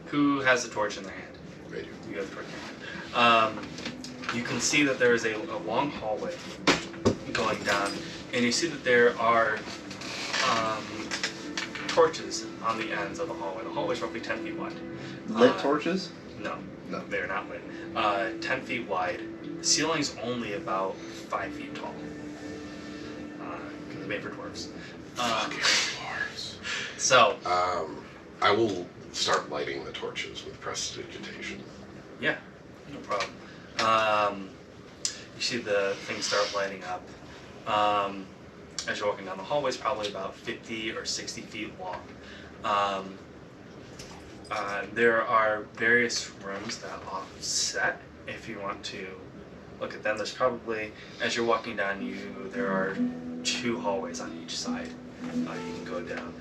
Who has a torch in their hand?
I do.
You have the torch in your hand. You can see that there is a long hallway going down, and you see that there are torches on the ends of the hallway. The hallway is roughly 10 feet wide.
Lit torches?
No,
No.
they're not lit. 10 feet wide. The ceiling's only about 5 feet tall. It's made for dwarves.
Fucking dwarves.
So,
I will start lighting the torches with prestidigitation.
yeah, no problem. You see the things start lighting up. As you're walking down the hallway, it's probably about 50 or 60 feet long. There are various rooms that offset if you want to look at them. There's probably, as you're walking down, there are 2 hallways on each side. You can go down.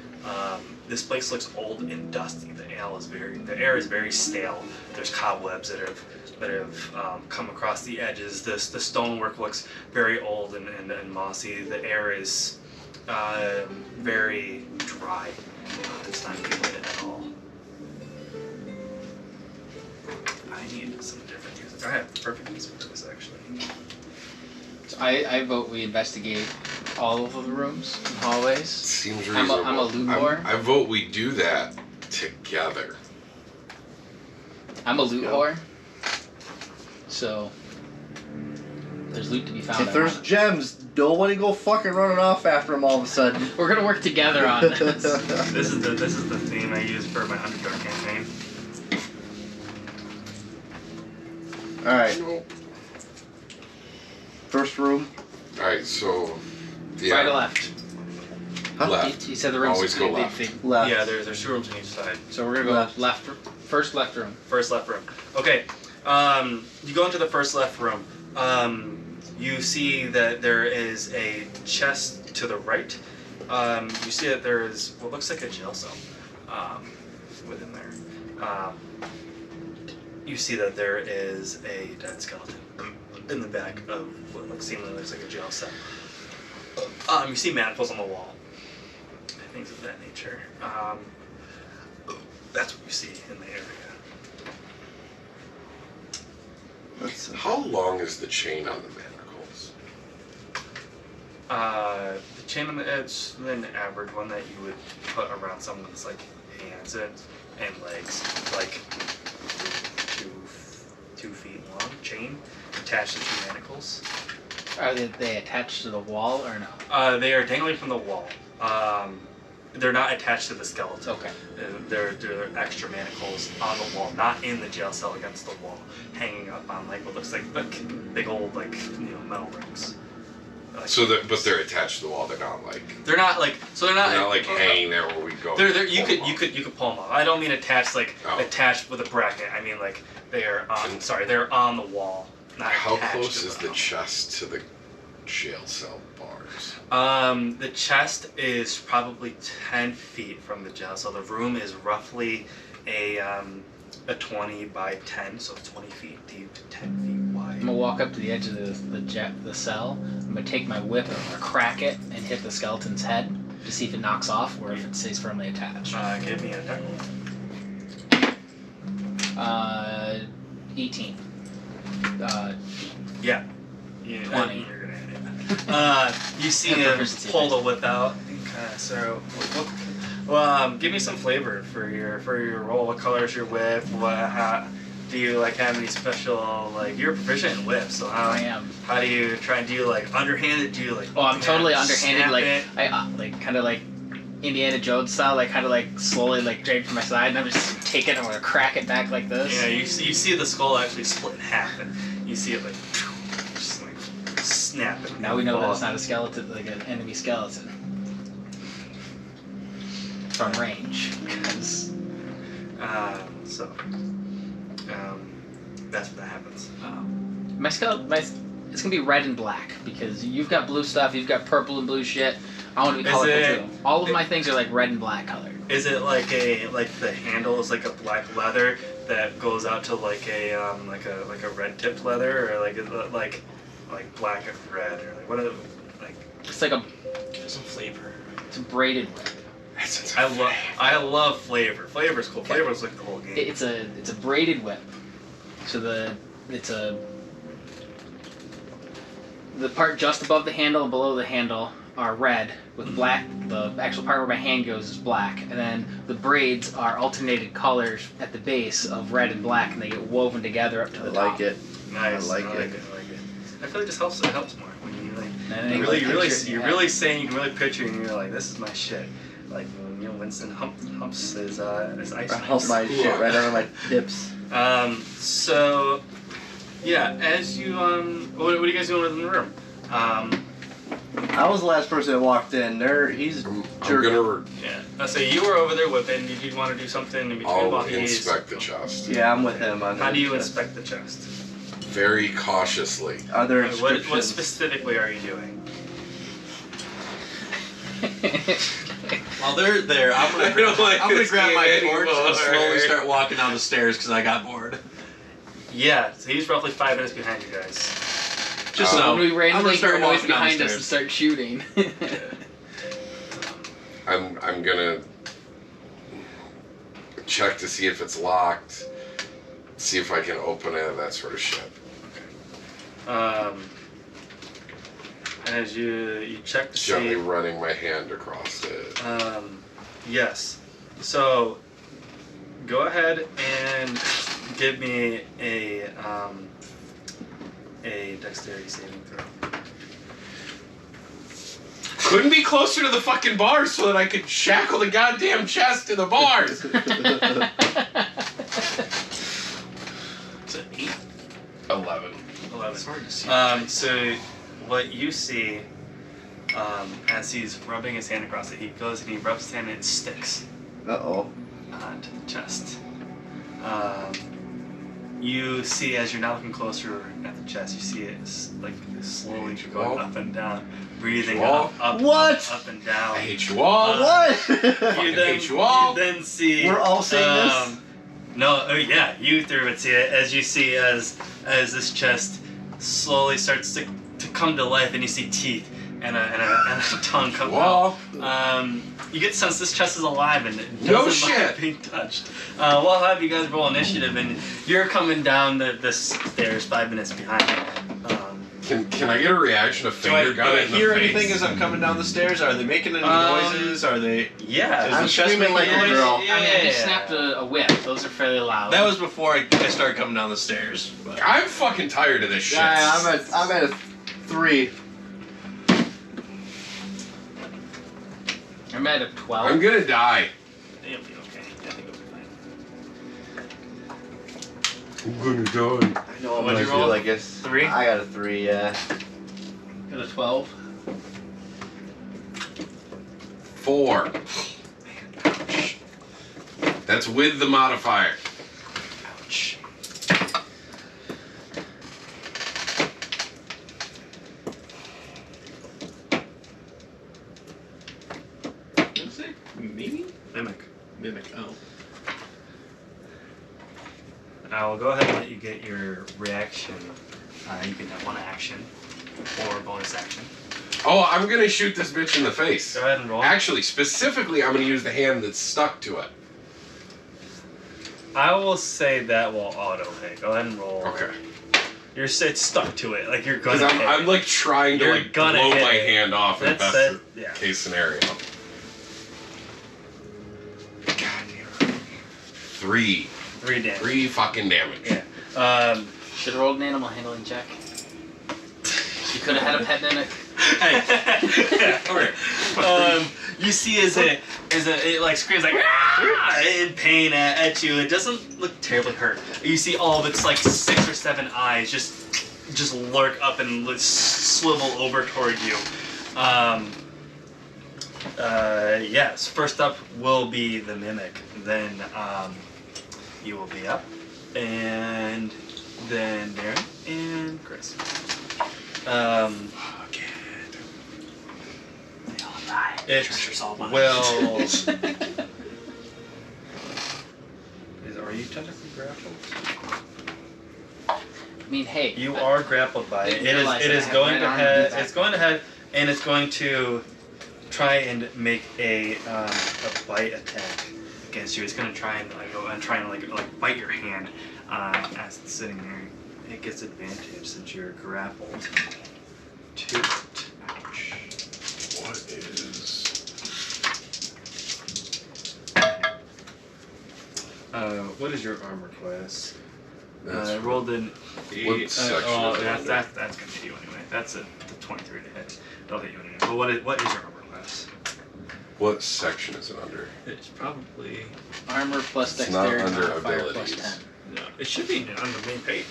This place looks old and dusty. The air is very stale. There's cobwebs that have come across the edges. The stonework looks very old and mossy. The air is very dry. It's not humid at all. I need some different music. I have perfect music for this, actually.
So I vote we investigate all of the rooms and hallways.
Seems
I'm
reasonable.
a loot whore.
I vote we do that together.
I'm a loot whore. So there's loot to be found.
If there's gems, don't want to go fucking running off after them all of a sudden.
We're gonna work together on this.
This is the theme I use for my Underdark campaign.
Alright. First room.
Alright, so. Yeah.
Right or left?
Huh?
Left.
He said the room's
Always go
big
left.
thing.
Left.
Yeah, there's 2 rooms on each side.
So we're gonna go
Left.
first left room.
First left room. Okay. You go into the first left room. You see that there is a chest to the right. You see that there is what looks like a jail cell within there. You see that there is a dead skeleton in the back of what seemingly looks like a jail cell. You see manacles on the wall, things of that nature. That's what you see in the area.
How long is the chain on the manacles?
The chain on the edge, an average one that you would put around someone's like hands and legs, like 2 feet long chain attached to 2 manacles.
Are they attached to the wall or no?
They are dangling from the wall. They're not attached to the skeleton.
Okay.
They're extra manacles on the wall, not in the jail cell, against the wall, hanging up on like what looks like big old metal rings.
But they're attached to the wall. They're not like.
They're not like
hanging there where we go.
You could pull them off. I don't mean attached attached with a bracket. I mean like they're on the wall. Not
How
attached
close
to
is the chest to the jail cell bars?
The chest is probably 10 feet from the jail cell. The room is roughly a 20 by 10, so 20 feet deep, 10 feet wide.
I'm gonna walk up to the edge of the cell. I'm gonna take my whip and I'm gonna crack it and hit the skeleton's head to see if it knocks off or if it stays firmly attached.
Give me an attack roll.
18.
Yeah.
20.
You're gonna hit it. You see him pull the whip out. Okay, give me some flavor for your roll. What color is your whip? Do you have any special you're proficient in whips? So
I am.
How do you try and do you underhanded? Do you
Oh, I'm totally underhanded.
Snap it?
I kind of Indiana Jones style, slowly drape from my side, and I'm just take it and I'm gonna crack it back like this.
Yeah, you see the skull actually split in half, and you see it just snap it.
Now we know that it's not a skeleton, an enemy skeleton. From range, because.
That's what that happens.
My skeleton, it's gonna be red and black because you've got blue stuff, you've got purple and blue shit. I want to be colorful too. All of my things are red and black colored.
Is it the handle is like a black leather that goes out to like a red tipped leather, or is it like black and red, or what are
It's like a.
Give it some flavor.
It's a braided whip.
I love flavor. Flavor's cool. Flavor's like the whole game.
It's a braided whip. So the part just above the handle and below the handle are red with black. The actual part where my hand goes is black, and then the braids are alternated colors at the base of red and black, and they get woven together up to the top.
I like it.
Nice.
I like it.
I feel like this helps. It helps more when you
And
you're
then
really saying, you can really picture, and you're like, this is my shit. Like when Winston humps his ice.
I hump my shit right under my hips.
So yeah, as you what are you guys doing in the room?
I was the last person that walked in. He's jerking.
Yeah. So you were over there whipping. Did you want to do something in between
I'll
while he's...
inspect the chest.
Yeah, I'm with him.
How do you inspect the chest?
Very cautiously.
Are there inscriptions?
What specifically are you doing?
While they're there, I'm gonna grab my torch and slowly start walking down the stairs because I got bored.
Yeah, so he's roughly 5 minutes behind you guys.
Just so
when we randomly hear a noise
walking down the
behind us and start shooting.
I'm gonna check to see if it's locked, see if I can open it, that sort of shit.
As you check to see...
Gently running my hand across it.
Yes. So, go ahead and give me a dexterity saving throw.
Couldn't be closer to the fucking bars so that I could shackle the goddamn chest to the bars.
It's an 8.
11.
11.
It's hard to see.
So what you see as he's rubbing his hand across it, he goes and he rubs his hand and it sticks
Uh-oh.
onto the chest. you see as you're now looking closer at the chest, you see it like slowly going up and down, breathing up,
What?
up and down.
I hate you all.
What?
Fucking hate you all.
You then see.
We're all saying this?
No, yeah, you three would see it as you see as this chest slowly starts to come to life, and you see teeth and a tongue come out. You get the sense this chest is alive and it doesn't mind being touched. We'll have you guys roll initiative, and you're coming down the stairs 5 minutes behind me.
Can I get a reaction of finger gun in the
hear
face?
anything as I'm coming down the stairs? Are they making any noises? Are they?
Yeah.
Is
I'm
the chest
screaming
making
like a
noise?
girl.
I mean, I just snapped a whip. Those are fairly loud.
That was before I started coming down the stairs. But.
I'm fucking tired of this shit.
Yeah, I'm at a 3.
I'm at a 12.
I'm gonna die.
It'll be okay. I think it'll be fine.
I'm gonna die.
I know I'm
What'd
gonna
you roll?
do, I guess.
3?
I got a 3, yeah.
Got a 12.
4. Ouch. That's with the modifier.
Ouch.
What's it? Mimic. Oh.
I will go ahead and let you get your reaction. You can have one action or bonus action.
Oh, I'm gonna shoot this bitch in the face.
Go ahead and roll.
Actually, specifically, I'm gonna use the hand that's stuck to it.
I will say that will auto hit. Go ahead and roll.
Okay.
You're stuck to it, like you're gonna.
Because
hit
I'm
it.
like trying to
You're
like
gonna
blow
hit
my
it.
hand off in
That's
best
it. Yeah.
case scenario. God damn it. 3.
3 damage.
3 fucking damage.
Yeah.
Should have rolled an animal handling check. You could have had a pet mimic.
Okay. You see as it like screams like "Ah!" in pain at you. It doesn't look terribly hurt. You see all of its like 6 or 7 eyes just lurk up and swivel over toward you. Yes. First up will be the mimic. Then you will be up, and then Darren and Chris. It will. Are you technically grappled?
I mean, hey.
You are grappled by it.
Didn't realize
It
that I
is
had
going
right
to
arm
head.
and back.
It's going to head, and it's going to try and make a bite attack against you. It's going to try and like bite your hand as it's sitting there. It gets advantage since you're grappled. 2. Ouch.
What is...
What is your armor class?
That's
I rolled an.
what section is it under?
That's gonna hit you anyway. That's a 23 to hit. That'll hit you anyway. But what is your armor class?
What section is it under?
It's probably.
Armor plus
It's not
dexterity
under
modifier plus
abilities.
10.
No, it should be on the main page.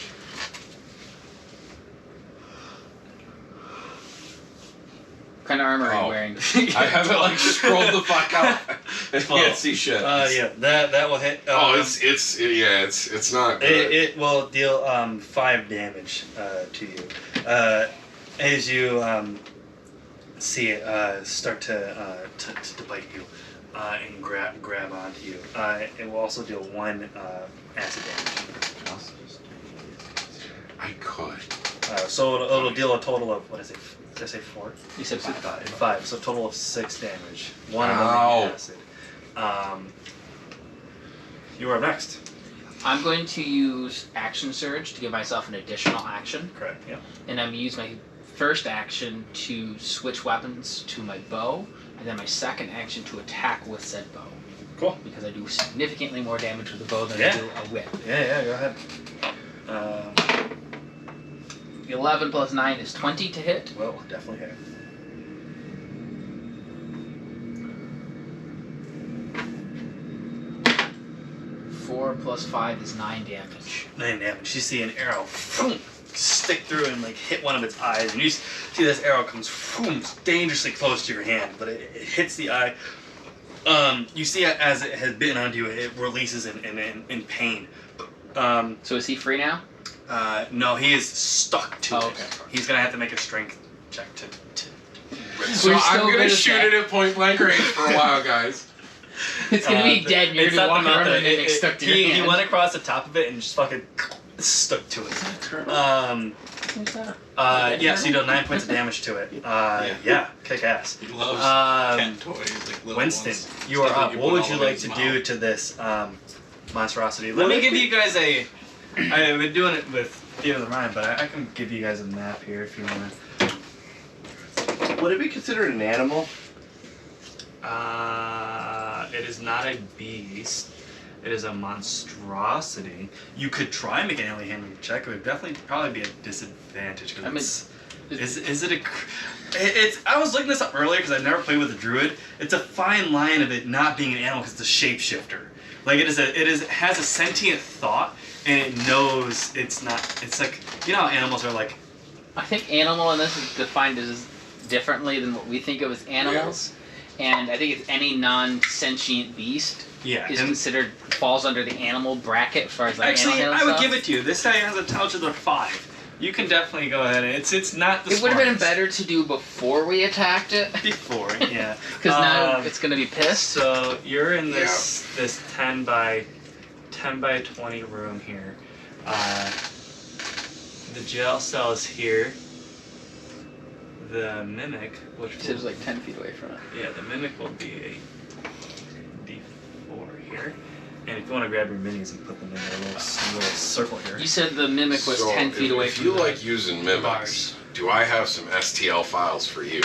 What kind of armor are
Oh.
you wearing?
I haven't like scrolled the fuck out. I can't see shit.
Yeah, that will hit.
It's not good.
It will deal 5 damage to you as you see it start to bite you and grab onto you. It will also deal 1 acid damage.
I could.
So it'll deal a total of, what is it? Did I say 4?
You said 5.
5. So a total of 6 damage. 1 of
Ow.
them being acid. You are next.
I'm going to use Action Surge to give myself an additional action.
Correct. Yeah.
And I'm going to use my first action to switch weapons to my bow, and then my second action to attack with said bow.
Cool.
Because I do significantly more damage with a bow than I
Yeah.
do a whip.
Yeah. Go ahead.
11 plus 9 is 20 to hit.
Well, definitely hit.
Four plus 5 is 9 damage.
9 damage. You see an arrow stick through and like hit one of its eyes, and you see this arrow comes dangerously close to your hand, but it hits the eye. You see it as it has bitten onto you, it releases in pain,
So is he free now?
No, he is stuck to it.
Okay.
He's gonna have to make a strength check to
So
We're
I'm
still
gonna
good at
shoot
that.
it at point blank range for a while, guys.
It's gonna be dead and you're
it's
gonna be
not the
walking around
mouth,
and it gets stuck to your
he
hand.
went across the top of it and just fucking stuck to it. Yeah, so you do 9 points of damage to it. Yeah, kick ass.
He loves cat toys, like little
Winston,
ones.
you are
Stuff that
up.
you
What
put
would
all
you
over
like
his
to
mouth.
do to this monstrosity? Let me give you guys a. I've been doing it with Theater of the Mind, but I can give you guys a map here if you want
Would it be considered an animal?
to. It is not a beast. It is a monstrosity. You could try and make an alien handling check. It would definitely probably be a disadvantage.
I mean,
Is it a? It's. I was looking this up earlier because I've never played with a druid. It's a fine line of it not being an animal because it's a shapeshifter. Like it has a sentient thought and it knows it's not. It's like how animals are like.
I think animal in this is defined as differently than what we think of as animals, and I think it's any non-sentient beast
Yeah.
is
and
considered falls under the animal bracket as far as like
actually,
animal
I would
stuff.
give it to you. This guy has a intelligence of 5. You can definitely go ahead and it's not the
It would have been
smartest.
better to do before we attacked it,
Before, yeah.
because now it's gonna be pissed.
So you're in this 10 by 20 room here. The jail cell is here. The mimic, which
It was like 10 feet away from it.
yeah, the mimic will be a D4 here. And if you want to grab your minis and put them in a little circle here.
You said the mimic was
So
10 feet away
if
from
you
the
like using mimics,
bars.
do I have some STL files for you?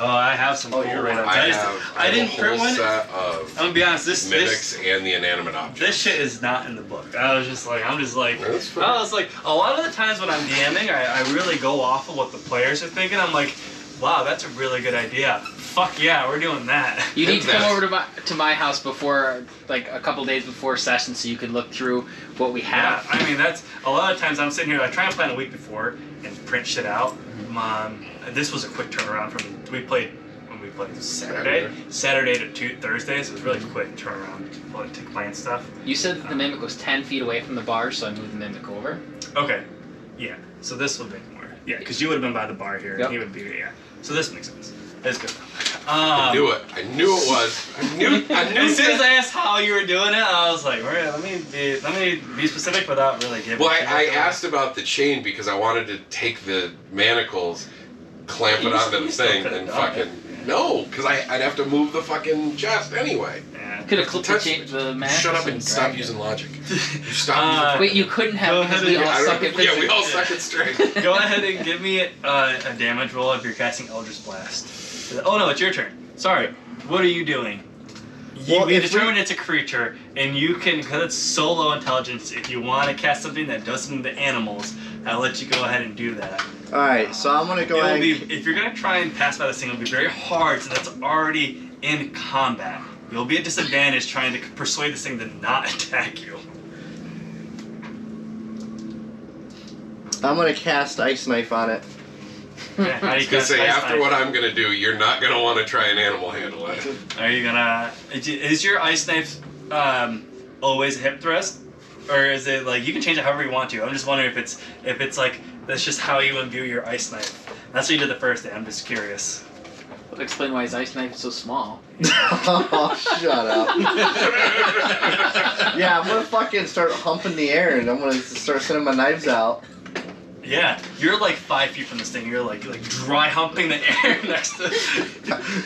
Oh, I have some cool
you're
right
right.
now. I didn't
a
print
whole
one.
set
I'm
of
gonna be honest, this
mimics and the inanimate objects.
this shit is not in the book. I'm just like,
That's fair.
I was like, a lot of the times when I'm DMing, I really go off of what the players are thinking. I'm like, wow, that's a really good idea. Fuck yeah, we're doing that.
You need to
That's-
come over to my house before, like a couple days before session, so you can look through what we
Yeah,
have.
I mean, that's a lot of times I'm sitting here, I try and plan a week before and print shit out. This was a quick turnaround from, we played Saturday to Thursday, so it was really quick turnaround to plan stuff.
You said that the mimic was 10 feet away from the bar, so I moved the mimic over.
Okay, yeah, so this would make more. Yeah, because you would have been by the bar here,
Yep.
and he would be, yeah. So this makes sense. That's good.
I knew it. I knew it was. I knew.
As soon as I asked how you were doing it, I was like, all right, let me be specific without really giving.
Well,
too
I
much away.
asked about the chain because I wanted to take the manacles, clamp it onto the
You still
thing,
could've
and
done
fucking no, because I'd have to move the fucking chest anyway.
Yeah.
Could have clipped
Touch-
the mattress.
Shut up and stop
dragged it.
using logic. You stop.
Wait, you couldn't
Go
have because
ahead
we
and-
all
I don't
suck
know-
at
yeah,
physics.
we all suck it straight.
Go ahead and give me a damage roll if you're casting Eldritch Blast. Oh no, it's your turn. Sorry. What are you doing?
Well,
We
if
determined it's a creature, and you can, because it's so low intelligence, if you want to cast something that does something to animals, I'll let you go ahead and do that.
Alright, so I'm gonna go
It will
ahead
be,
and...
if you're going to try and pass by this thing, it'll be very hard, so that's already in combat. You'll be at disadvantage trying to persuade this thing to not attack you.
I'm gonna cast Ice Knife on it.
Okay, how do
I
you
was gonna
cast
say
Ice
after
Knife?
what I'm gonna do, you're not gonna want to try and animal handle it.
Are you gonna? Is your ice knife always a hip thrust, or is it like you can change it however you want to? I'm just wondering if it's like that's just how you imbue your ice knife. That's what you did the first day. I'm just curious.
Would explain why his ice knife is so small.
Oh, shut up. Yeah, I'm gonna fucking start humping the air and I'm gonna start sending my knives out.
Yeah, you're like 5 feet from this thing. You're like dry humping the air next to.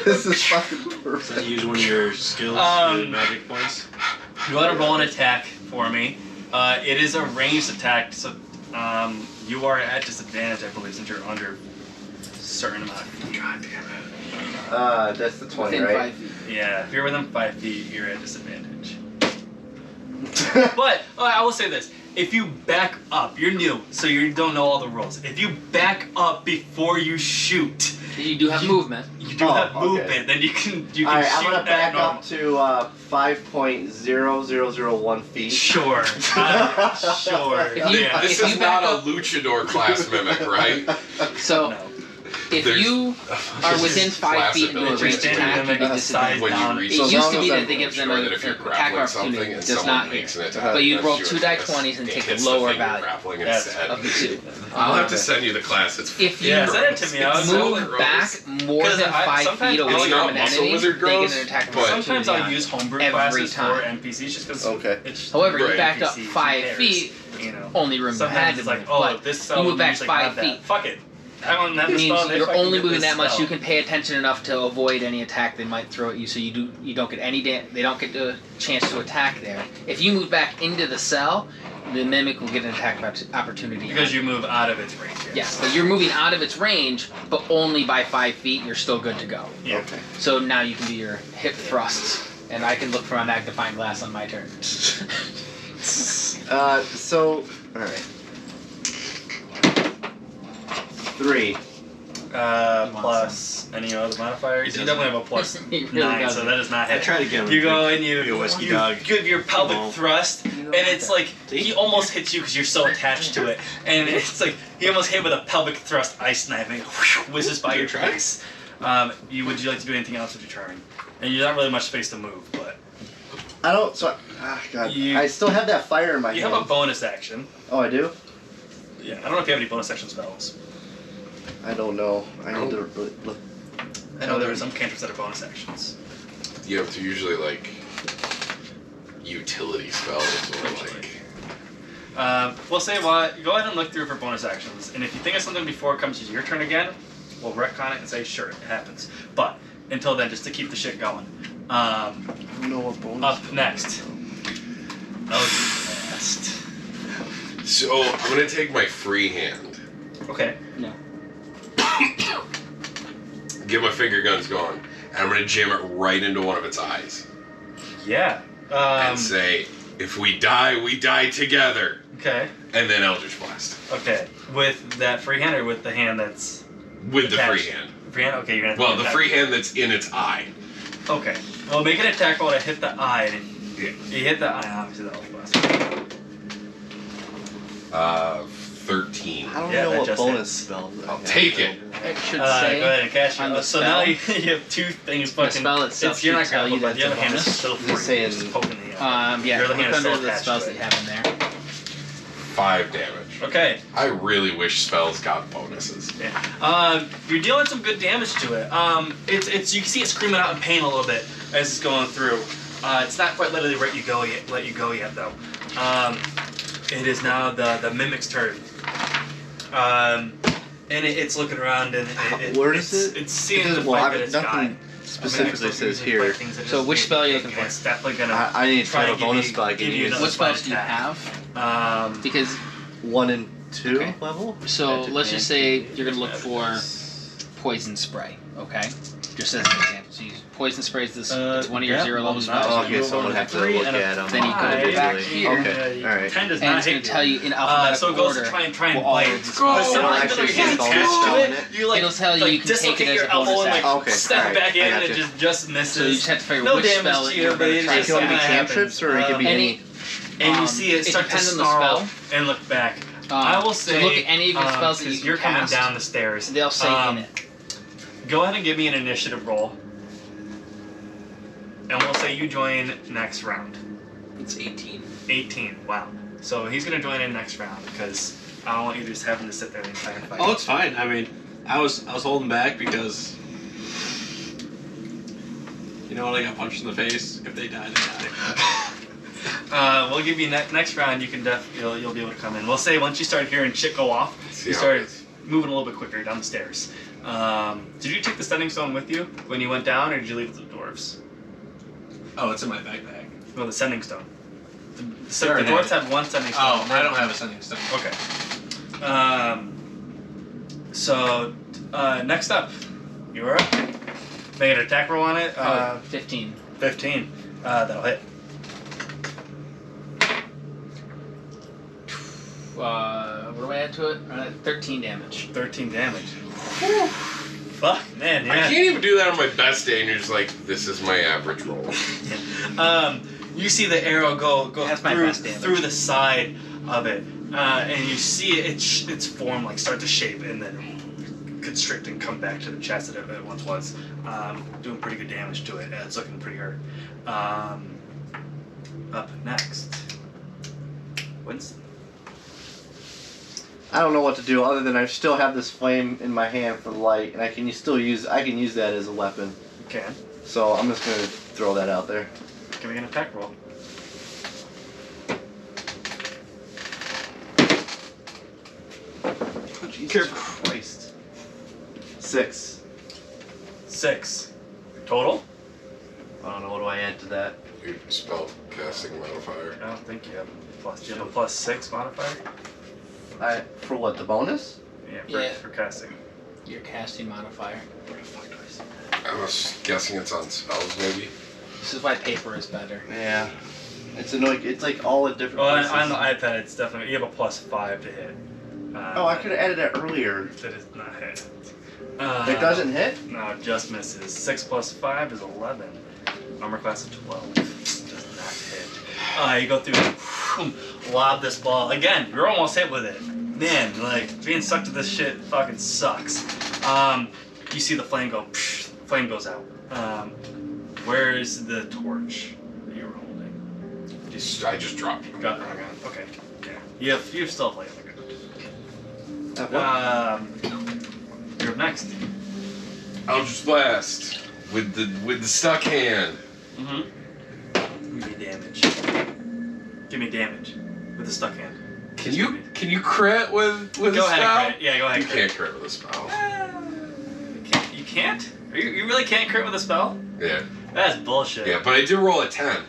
This is fucking
Does that
perfect.
use one of your skills, your magic points?
You want to roll an attack for me? It is a ranged attack, so you are at disadvantage, I believe, since you're under a certain amount. God damn it.
That's the 20,
Within
right?
5 feet.
Yeah, if you're within 5 feet, you're at disadvantage. But I will say this: if you back up, you're new, so you don't know all the rules. If you back up before you shoot,
You do have movement.
you do
Oh,
have
okay.
movement. Then you can shoot
Alright, I'm gonna
at
back
normal.
up to 5.0001 feet.
Sure. Sure.
If you-
Yeah.
This
If
is
you
not
back
a
up-
luchador class mimic, right?
So
No.
If
There's-
you are within 5 feet and do a
class
ranged
ability.
attack, you get
Size
disadvantage.
When
down.
you reach
It
So as
used
long
to
as
be
I'm
that they give them
sure
an
that if you're
attack
grappling
opportunity.
something
It
and
does
someone
not
makes
here.
an attack,
But you'd roll
against
2
you,
die
it's-
20s and
it
take the
hits
lower
thing you're
value
grappling
That's
instead.
of the 2.
I'll have to send you the class. It's
If you
Yeah, send it to me. I was
move
gross.
back more
'Cause
than
I-
5
sometimes
feet away
it's
from
not
an
muscle
enemy,
wizard
they
gross,
get an attack of
but-
Sometimes I'll
opportunity
use homebrew
every
classes
time.
for NPCs just because
Okay.
it's
However, you
Right.
backed up
NPCs, who
5
cares?
feet,
You know.
only room you had
Sometimes
to
it's like,
move,
oh,
but
this spell
you move
would
back
usually
5
have that.
feet.
Fuck it. I don't have
It
this
means
spell. they
you're
fucking
only
get
moving
this
that much.
spell.
You can pay attention enough to avoid any attack they might throw at you, so you don't get any they don't get the chance to attack there. If you move back into the cell, the mimic will get an attack opportunity.
Because you move out of its range.
Yes, but you're moving out of its range, but only by 5 feet. You're still good to go.
Yeah.
Okay.
So now you can do your hip thrusts, and I can look for a magnifying glass on my turn.
So, alright. 3.
Plus any other modifiers.
He
You
doesn't.
definitely have a plus
He really
9,
doesn't.
so that is not
I
hit.
try to get him.
You go and you,
Be a whiskey
you
dog.
give your pelvic
Come on.
thrust, and it's like he almost hits you because you're so attached to it, and it's like he almost hit with a pelvic thrust ice knife and it whizzes by your
Try.
face. Would you like to do anything else with your turn? And you don't really much space to move, but
I don't. So, God.
You-
I still have that fire in my
you
hand.
have a bonus action.
Oh, I do?
Yeah, I don't know if you have any bonus action spells.
I don't know. I need to look.
I know there are some cantrips that are bonus actions.
You have to usually like utility spells or like.
We'll say what. Go ahead and look through for bonus actions, and if you think of something before it comes to your turn again, we'll retcon it and say sure it happens. But until then, just to keep the shit going.
I don't know what bonus.
Up next. Fast.
So I'm gonna take my free hand.
Okay.
No.
Get my finger guns going, and I'm gonna jam it right into one of its eyes
Yeah.
and say, "If we die together."
Okay.
And then Eldritch Blast
Okay. With that free hand or with the hand that's
with the free
attached?
hand.
Free hand. Okay, you're gonna.
Well, the free hand that's in its eye.
Okay. Well, make an attack roll to hit the eye. And
Yeah.
you hit the eye. Obviously, that was blast.
13.
I don't
Yeah,
know
that
what
just
bonus
hits.
spells. I
I'll
have.
take it.
It should
Go
say
ahead and cast
on
it.
the
So now
spell.
you have two things
The
fucking.
spell itself
it's, you're not
should tell you
grappled, but
that
the other
it's a
hand is
bonus.
still
Just
free.
saying-
Just poking the eye.
Yeah,
Your other
look
hand is
under
still
the
attached
spells
to
that
it.
you have in there.
5 damage.
Okay.
I really wish spells got bonuses.
Yeah. You're dealing some good damage to it. It's you can see it screaming out in pain a little bit as it's going through. It's not quite let you go yet though. It is now the mimic's turn. And it's looking around and
Where is it?
It's seeing
Because,
the
well,
fight that it's got.
nothing specifically says here.
So which spell are you looking for?
It's definitely gonna.
I need to
try
have
to
a bonus
give
spell I
you-
can
give you
use.
another
What spells
spell
do you
attack.
have? Because
1 and 2
Okay.
level?
so
Magic
let's just
Man.
say you're gonna look for poison spray. Okay. Just as an example. So you use poison spray is this. It's one of your
yeah,
0 level
well,
spells.
Oh, okay, so I'm gonna have to
Three
look
and a
at them.
Then you go
five.
back here.
Okay, alright.
10 does
And
not
it's going
hit
to
you.
tell you in
So
alphabetical
it goes
order.
to try and
will all
bite.
of these
But
spells.
so like
Actually,
your hand's
it's
attached
all
to
in
it,
it.
you like,
It'll tell you
like
you can take
dislocate
it as
your
a bonus
elbow and like
action.
Okay,
step
alright,
back in
I
and it
gotcha.
just misses.
So you just have to figure
no
which
damage
spell
to you,
you're
but
gonna
it
try
just
It can
to
be
kinda
cantrips
happens.
or it can be
any-
And you see it
it
start to
depends on the
snarl
spell.
and look back. I will say,
so look at any of your spells that you
'cause
can
you're coming
cast.
down the stairs.
They'll say in it.
Go ahead and give me an initiative roll. And we'll say you join next round.
It's 18.
18. Wow. So he's gonna join in next round because I don't want you just having to sit there the entire fight.
Oh, it's fine. I mean, I was holding back because you know what? I got punched in the face. If they die, they die.
We'll give you next round. You can you'll be able to come in. We'll say once you start hearing shit go off,
See
you
how
start
it is.
moving a little bit quicker down the stairs. Did you take the stunning stone with you when you went down, or did you leave it to the dwarves?
Oh, it's in my backpack.
No, the sending stone. The
Sure, I
dwarves
have
had one sending stone.
Oh, I don't have a sending stone.
Okay. So next up, you're up. Make an attack roll on it.
15.
15. That'll hit.
What do I add to it? 13 damage.
13 damage. Fuck, man,
I
yeah.
can't even do that on my best day, and you're just like, this is my average roll.
You see the arrow go
That's my best damage.
through the side of it, and you see its form like start to shape, and then constrict and come back to the chest that it once was. Doing pretty good damage to it. It's looking pretty hurt. Up next, Winston.
I don't know what to do other than I still have this flame in my hand for the light, and I can use that as a weapon.
You can.
So I'm just gonna throw that out there.
Give me an attack roll.
Oh, Jesus Christ. 6.
6. Total?
I don't know, what do I add to that?
Your spell casting modifier.
I don't think you have a plus. Do you have a +6 modifier?
For what, the bonus?
Yeah, for casting.
Your casting modifier.
Where the fuck do I see that?
I was guessing it's on spells, maybe.
This is why paper is better.
Yeah. It's annoying. It's like all the different
Well,
places.
on the iPad, it's definitely you have a +5 to hit.
Oh, I could have added that earlier.
That is not hit.
It doesn't hit?
No, it just misses. 6 + 5 is 11. Armor class of 12. Does not hit. You go through and lob this ball. Again, you're almost hit with it. Man, like, being sucked to this shit fucking sucks. You see the flame go, flame goes out. Where's the torch that you were holding?
I just dropped it.
Got it. Okay. Yeah. You still have light on the ground. You're up next.
Eldritch Blast with the stuck hand.
Mm-hmm. Give me damage with the stuck hand.
Can you crit with
Go
a spell?
ahead, crit. Yeah, go ahead.
You can't crit with a spell.
You can't? You really can't crit with a spell?
Yeah.
That's bullshit.
Yeah, but I did roll a 10.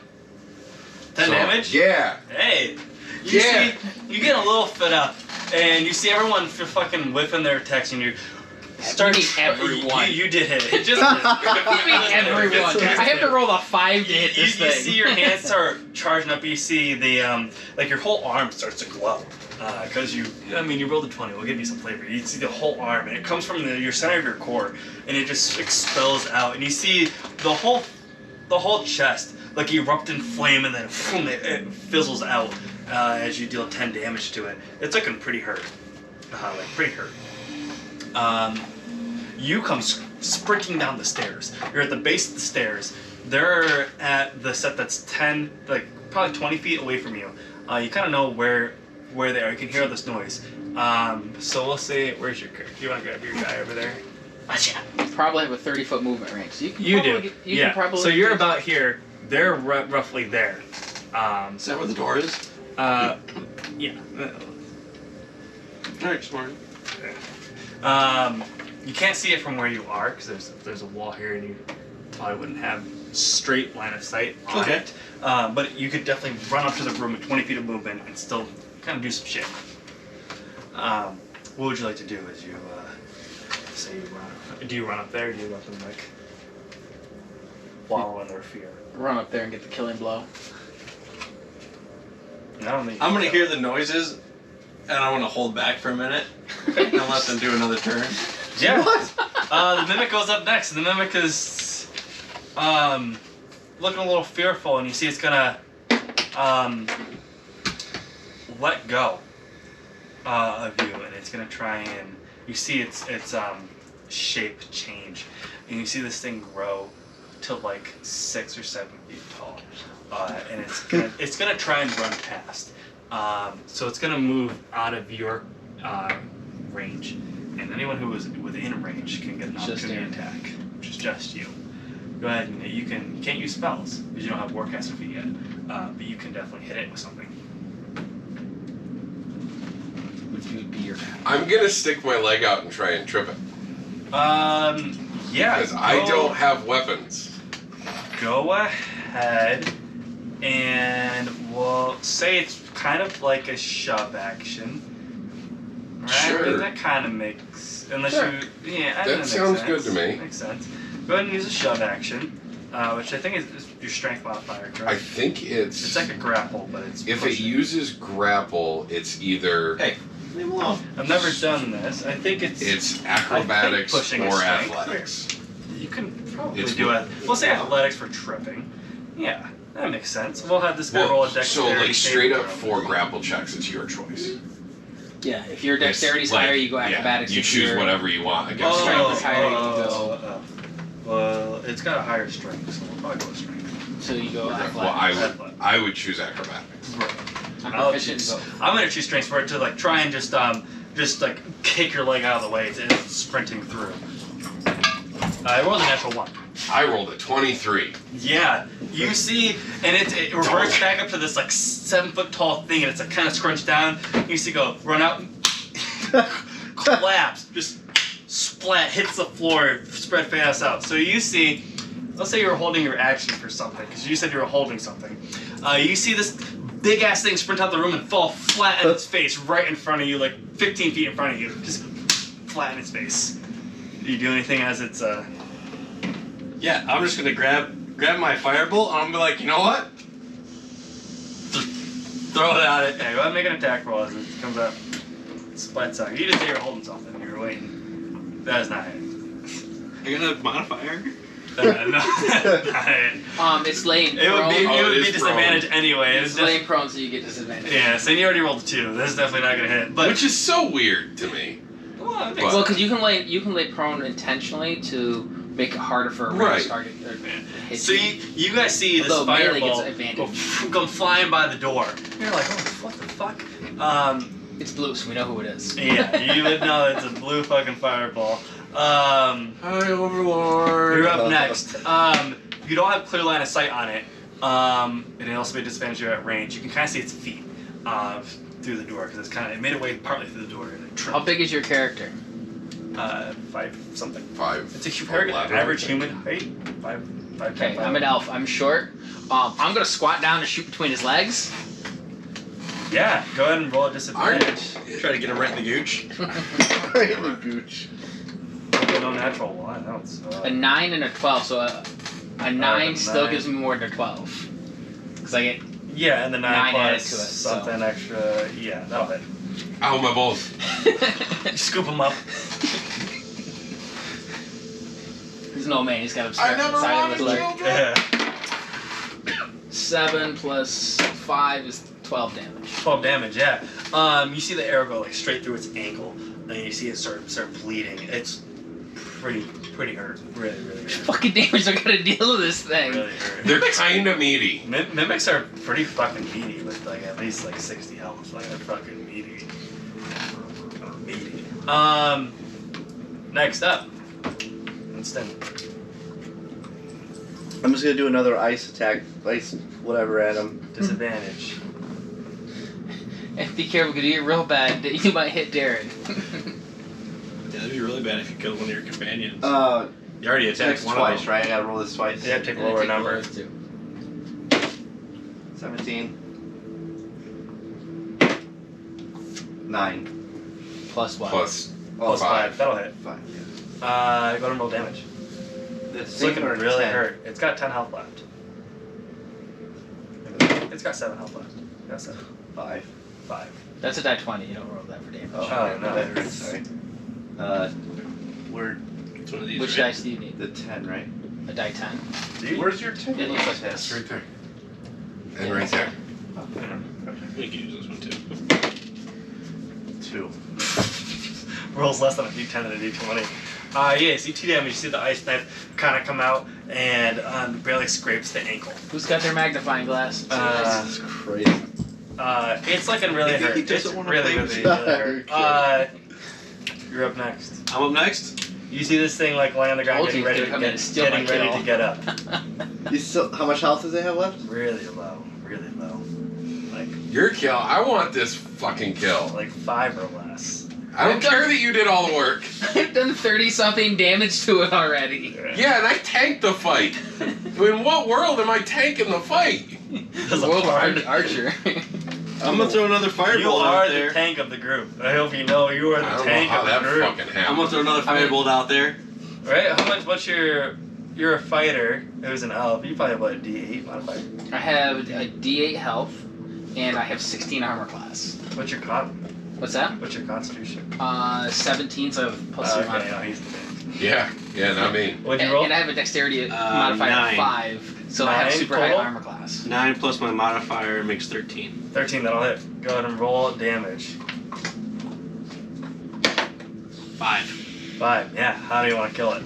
10 damage?
Yeah.
Hey.
Yeah.
You get a little fed up, and you see everyone fucking whipping their attacks, and you start.
You mean everyone.
You did hit it. Just
You mean everyone. I have to roll a 5 to hit
You
this thing.
see your hands start charging up. You see the like your whole arm starts to glow. Because you rolled a 20. We'll give you some flavor. You see the whole arm, and it comes from your center of your core, and it just expels out. And you see the whole chest like erupt in flame, and then boom, it fizzles out as you deal 10 damage to it. It's looking pretty hurt, pretty hurt. You come sprinting down the stairs. You're at the base of the stairs. They're at the set that's 10, like probably 20 feet away from you. You kind of know where they are. You can hear all this noise. So we'll say, where's your character? You want to grab your guy over there?
Probably have a 30-foot movement range. So
You
probably,
do.
You
Yeah.
can probably
So you're about here. They're roughly there.
Is that where the door is?
Yeah.
Alright, just wondering.
You can't see it from where you are because there's a wall here, and you probably wouldn't have straight line of sight on
Okay.
it. But you could definitely run up to the room at 20 feet of movement and still kind of do some shit. What would you like to do as you say you run? Do you run up there, or do you let them like wallow in their fear?
run up there and get the killing blow.
I don't think
I'm gonna hear the noises, and I want to hold back for a minute and let them do another turn.
Yeah. The mimic goes up next. The mimic is looking a little fearful, and you see it's gonna let go of you, and it's gonna try and you see its shape change, and you see this thing grow to like 6 or 7 feet tall, and it's gonna try and run past. So it's gonna move out of your range, and anyone who is within range can get an opportunity attack, which is just you. Go ahead, and you can't use spells because you don't have Warcaster feat yet, but you can definitely hit it with something.
Which would be your
I'm gonna stick my leg out and try and trip it.
Yeah.
Because I don't have weapons.
Go ahead, and we'll say it's kind of like a shove action. Right?
Sure.
That kind of makes, unless
Sure.
That sounds good to me.
Makes sense. Go ahead and use a shove action, which I think is your strength modifier, correct?
I think
It's like a grapple, but it's
if it
pushing.
uses grapple, it's either
Hey, leave him alone.
I've never done this. I think
it's acrobatics
pushing
or
is strength.
athletics.
You can probably
It's
do it. We'll say athletics for tripping. Yeah, that makes sense. We'll have this guy roll a dexterity
so like straight
saving
up
throw.
4 grapple checks, it's your choice.
Yeah, if your dexterity's
Like,
higher, you go acrobatics.
You
if
choose
your
whatever you want. I guess.
Oh. Strength is higher, you
oh. Well, it's got a higher strength, so we'll probably go with strength.
So you go
Well,
athletics.
I would choose acrobatics.
I'm
I'll
proficient in
choose-
both.
I'm gonna choose strength for it to like try and just like kick your leg out of the way. It's sprinting through. I rolled a natural 1.
I rolled a 23.
Yeah, you see, and it reverts back up to this like 7-foot tall thing, and it's like kind of scrunched down. You see, go run out, collapse, just splat, hits the floor, spread fast out. So you see, let's say you were holding your action for something, because you said you were holding something. You see this big ass thing sprint out the room and fall flat on its face right in front of you, like 15 feet in front of you, just flat in its face. Do you do anything as it's
Yeah, I'm just gonna grab my firebolt and I'm gonna be like, you know what? Throw it at it.
Yeah, go ahead and make an attack roll as it comes up. Splats out. You just say you're holding something. You're waiting. That is not it.
You're gonna modifier?
No, not it.
It's laying
It would
prone.
be, it
Oh,
would
it
be
is
disadvantage anyway.
It's laying prone, so you get disadvantage.
Yeah, so you already rolled a 2. This is definitely not gonna hit. But
Which is so weird to me.
well, it makes
Well,
Well, because you can lay prone intentionally to make it harder for a
Right.
ranged target to hit
So
you.
you guys see this
Although melee gets
fireball
advantage.
go flying by the door. You're like, oh, what the fuck?
It's blue, so we know who it is.
Yeah, you would know it's a blue fucking fireball.
Hi, Overlord.
You're up next. You don't have clear line of sight on it. And it also made disadvantage you're at range. You can kind of see its feet through the door because it made it way partly through the door. And it
How big is your character?
5 something.
5.
It's a average human height. 5.
Okay, I'm an elf. I'm short. I'm gonna squat down and shoot between his legs.
Yeah, go ahead and roll a disadvantage.
Try to get him right in the gooch.
Right in the gooch.
Okay, no natural 1. That was,
A 9 and a 12, so a 9 still
9.
gives me more than a 12. Because I get
yeah, and the 9
9 added
plus
to it,
something extra. Yeah, that'll hit.
Ow, my balls.
You scoop them up.
He's an old man. He's got a
I never
side of
wanted
his leg.
children.
Yeah.
7 plus 5 is 12 damage.
12 damage, yeah. You see the arrow go like straight through its ankle, and you see it start bleeding. It's pretty hurt. Really hurt.
Fucking damage! I gotta deal with this thing.
Really hurt.
They're kind of meaty.
Mimics are pretty fucking meaty with like at least like 60 health. Like they're fucking meaty. Meaty. Next up. Instant.
I'm just gonna do another ice attack, ice whatever at him.
Disadvantage.
And be careful, because you get real bad. You might hit Darren.
Yeah, that'd be really bad if you killed one of your companions.
You
You already attacked one
twice,
of them.
right? I gotta roll this twice.
Yeah, take a
And
lower
take the
number.
lowest too.
17. 9.
Plus what?
Plus
Plus 5. That'll hit.
5. Yeah.
Go ahead and roll damage. It's looking really hurt. It's got 10 health left. It's got 7 health left. Got 7.
5.
5.
That's a die 20. You don't roll that for damage.
Oh, no.
that hurts. Sorry. Where
It's one of these,
Which
right?
dice do you need?
the 10, right?
A die 10.
Where's your 10?
It looks like
That's
this.
right there. And right there.
We can use this one too.
2.
Rolls less than a d10 and a d20. Yeah, see 2 damage. You see the ice knife kind of come out and barely scrapes the ankle.
Who's got their magnifying glass?
This is crazy.
It's looking really
Maybe
hurt.
he doesn't
It's
wanna
really,
play
really,
with
really hurt. You're up next.
I'm up next.
You see this thing like laying on the ground,
Told
getting
you
ready
he's
to
gonna come in and steal my kill.
get up.
You still, how much health does they have left?
Really low, really low. Like
Your kill. I want this fucking kill.
5 or less.
I don't care that you did all the work.
I've done 30-something damage to it already.
Yeah, and I tanked the fight. In what world am I tanking the fight?
There's a
World
part.
Archer.
I'm gonna throw another
You
firebolt
are
out
the
there.
tank of the group. I hope you know you are the
I don't know
tank
how
of
that
the group.
fucking
I'm
happened.
gonna throw another firebolt out there.
Right? How much? What's your? You're a fighter. It was an elf. You probably have what, a D8 modifier.
I have a D8 health, and I have 16 armor class.
What's your
What's that?
What's your constitution?
17, so I have plus 3
Okay,
modifier.
no, he's the tank.
Yeah, not me.
What'd
And,
you roll?
and I have a dexterity modifier of
9.
5, so I have
9
super
total?
high armor class.
9 plus my modifier makes 13.
13. That'll hit. Go ahead and roll damage.
5.
5. Yeah. How do you want to kill it?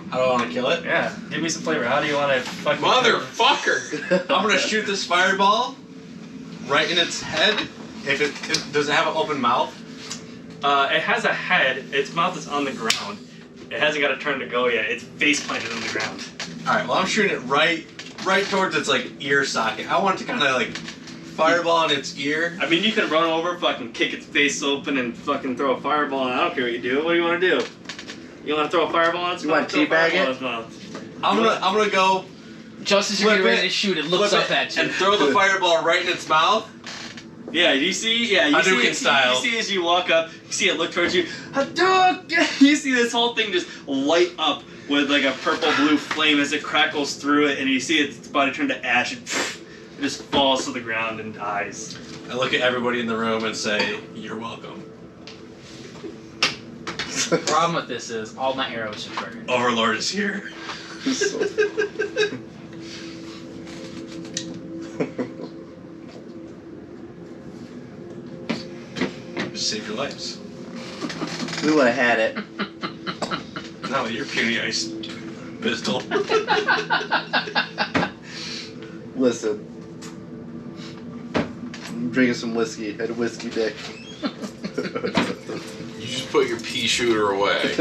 How do I want to kill it?
Yeah. Give me some flavor. How do you want to fucking kill it?
Motherfucker!
I'm gonna shoot this fireball right in its head. If it does it have an open mouth?
It has a head. Its mouth is on the ground. It hasn't got a turn to go yet. It's face planted on the ground.
All right. Well, I'm shooting it right towards its like ear socket. I want it to kind of like fireball in its ear.
I mean, you can run over, fucking kick its face open, and fucking throw a fireball. I don't care what you do. What do you want to do? You want to throw a fireball in its
You
mouth?
want to
Throw a
teabag
fireball in
it?
its mouth.
I'm gonna go
Just as you're
Flip
getting ready
it,
to shoot, it looks
flip
up
it,
at you.
and throw the fireball right in its mouth.
Yeah, you see? Yeah, you
Hadouken
see it,
style.
You see as you walk up, you see it look towards you. Hadouken! You see this whole thing just light up with like a purple-blue flame as it crackles through it, and you see its body turn to ash, and it just falls to the ground and dies.
I look at everybody in the room and say, "You're welcome."
The problem with this is all my arrows are triggered.
Overlord is here. Just save your lives.
We would have had it.
Not with your puny ice pistol.
Listen. I'm drinking some whiskey. Had a whiskey dick.
You just put your pea shooter away.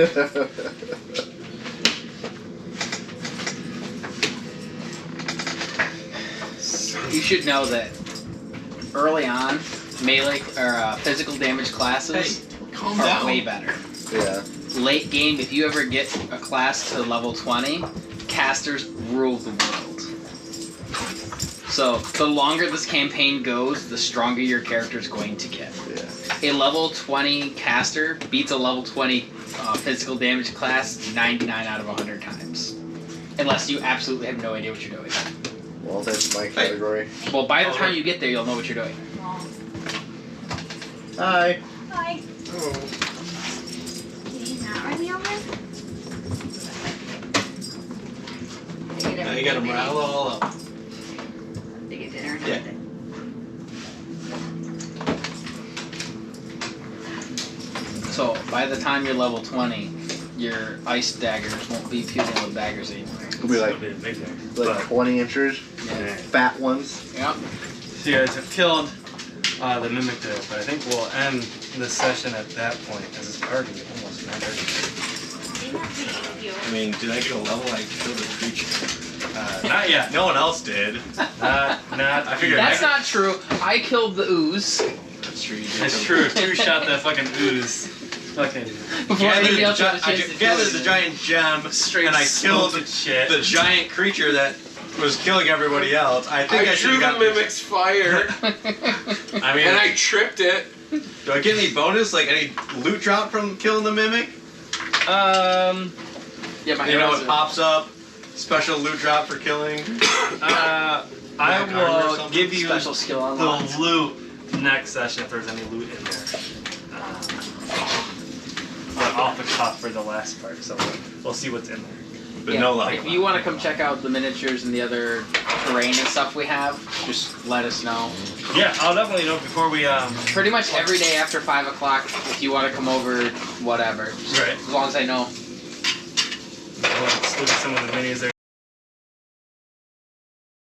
You should know that early on, melee or physical damage classes
Calm
are
down.
way better.
Yeah.
Late game, if you ever get a class to level 20, casters rule the world. So the longer this campaign goes, the stronger your character is going to get.
Yeah.
A level 20 caster beats a level 20 physical damage class 99 out of 100 times. Unless you absolutely have no idea what you're doing.
Well, that's my category.
Well, by the time you get there, you'll know what you're doing.
Hi.
Hi.
Oh.
Did he not run me over?
Now you gotta rile all up.
They get dinner and
Yeah.
everything.
So by the time you're level 20, your ice daggers won't be puking daggers anymore.
It'll be like,
It'll be a big thing.
like 20 inches.
Yeah.
Fat ones.
Yep.
So you guys have killed the mimic there, but I think we'll end the session at that point because it's already almost 9:30.
Did not take it with you.
I mean, did I get a level? I killed a creature.
Not yet.
No one else did.
Not.
I figured
That's not true. I killed the ooze
That's true. You did
It's
kill
true. Two shot that fucking ooze. Okay.
before anybody else had a
I
chance to kill
gathered
it.
the giant gem,
Straight
and I killed
salted shit.
the giant creature that was killing everybody else. I think I,
I
should
drew
have
the
got.
mimic's fire,
I mean,
and I tripped it.
do I get any bonus, like any loot drop from killing the mimic?
Yeah, my
You know,
arrows
it
are-
pops up. Special loot drop for killing.
I
Black armor or
will
something?
give you
special skill
the
unlocked.
loot next session if there's any loot in there. But off the cuff for the last part, so we'll see what's in there.
But
Yeah,
no
like,
luck.
if you want to come check out the miniatures and the other terrain and stuff we have, just let us know.
Yeah, I'll definitely know before we
Pretty much every day after 5 o'clock, if you want to come over, whatever.
Right.
As long as I know.
let's look at some of the minis there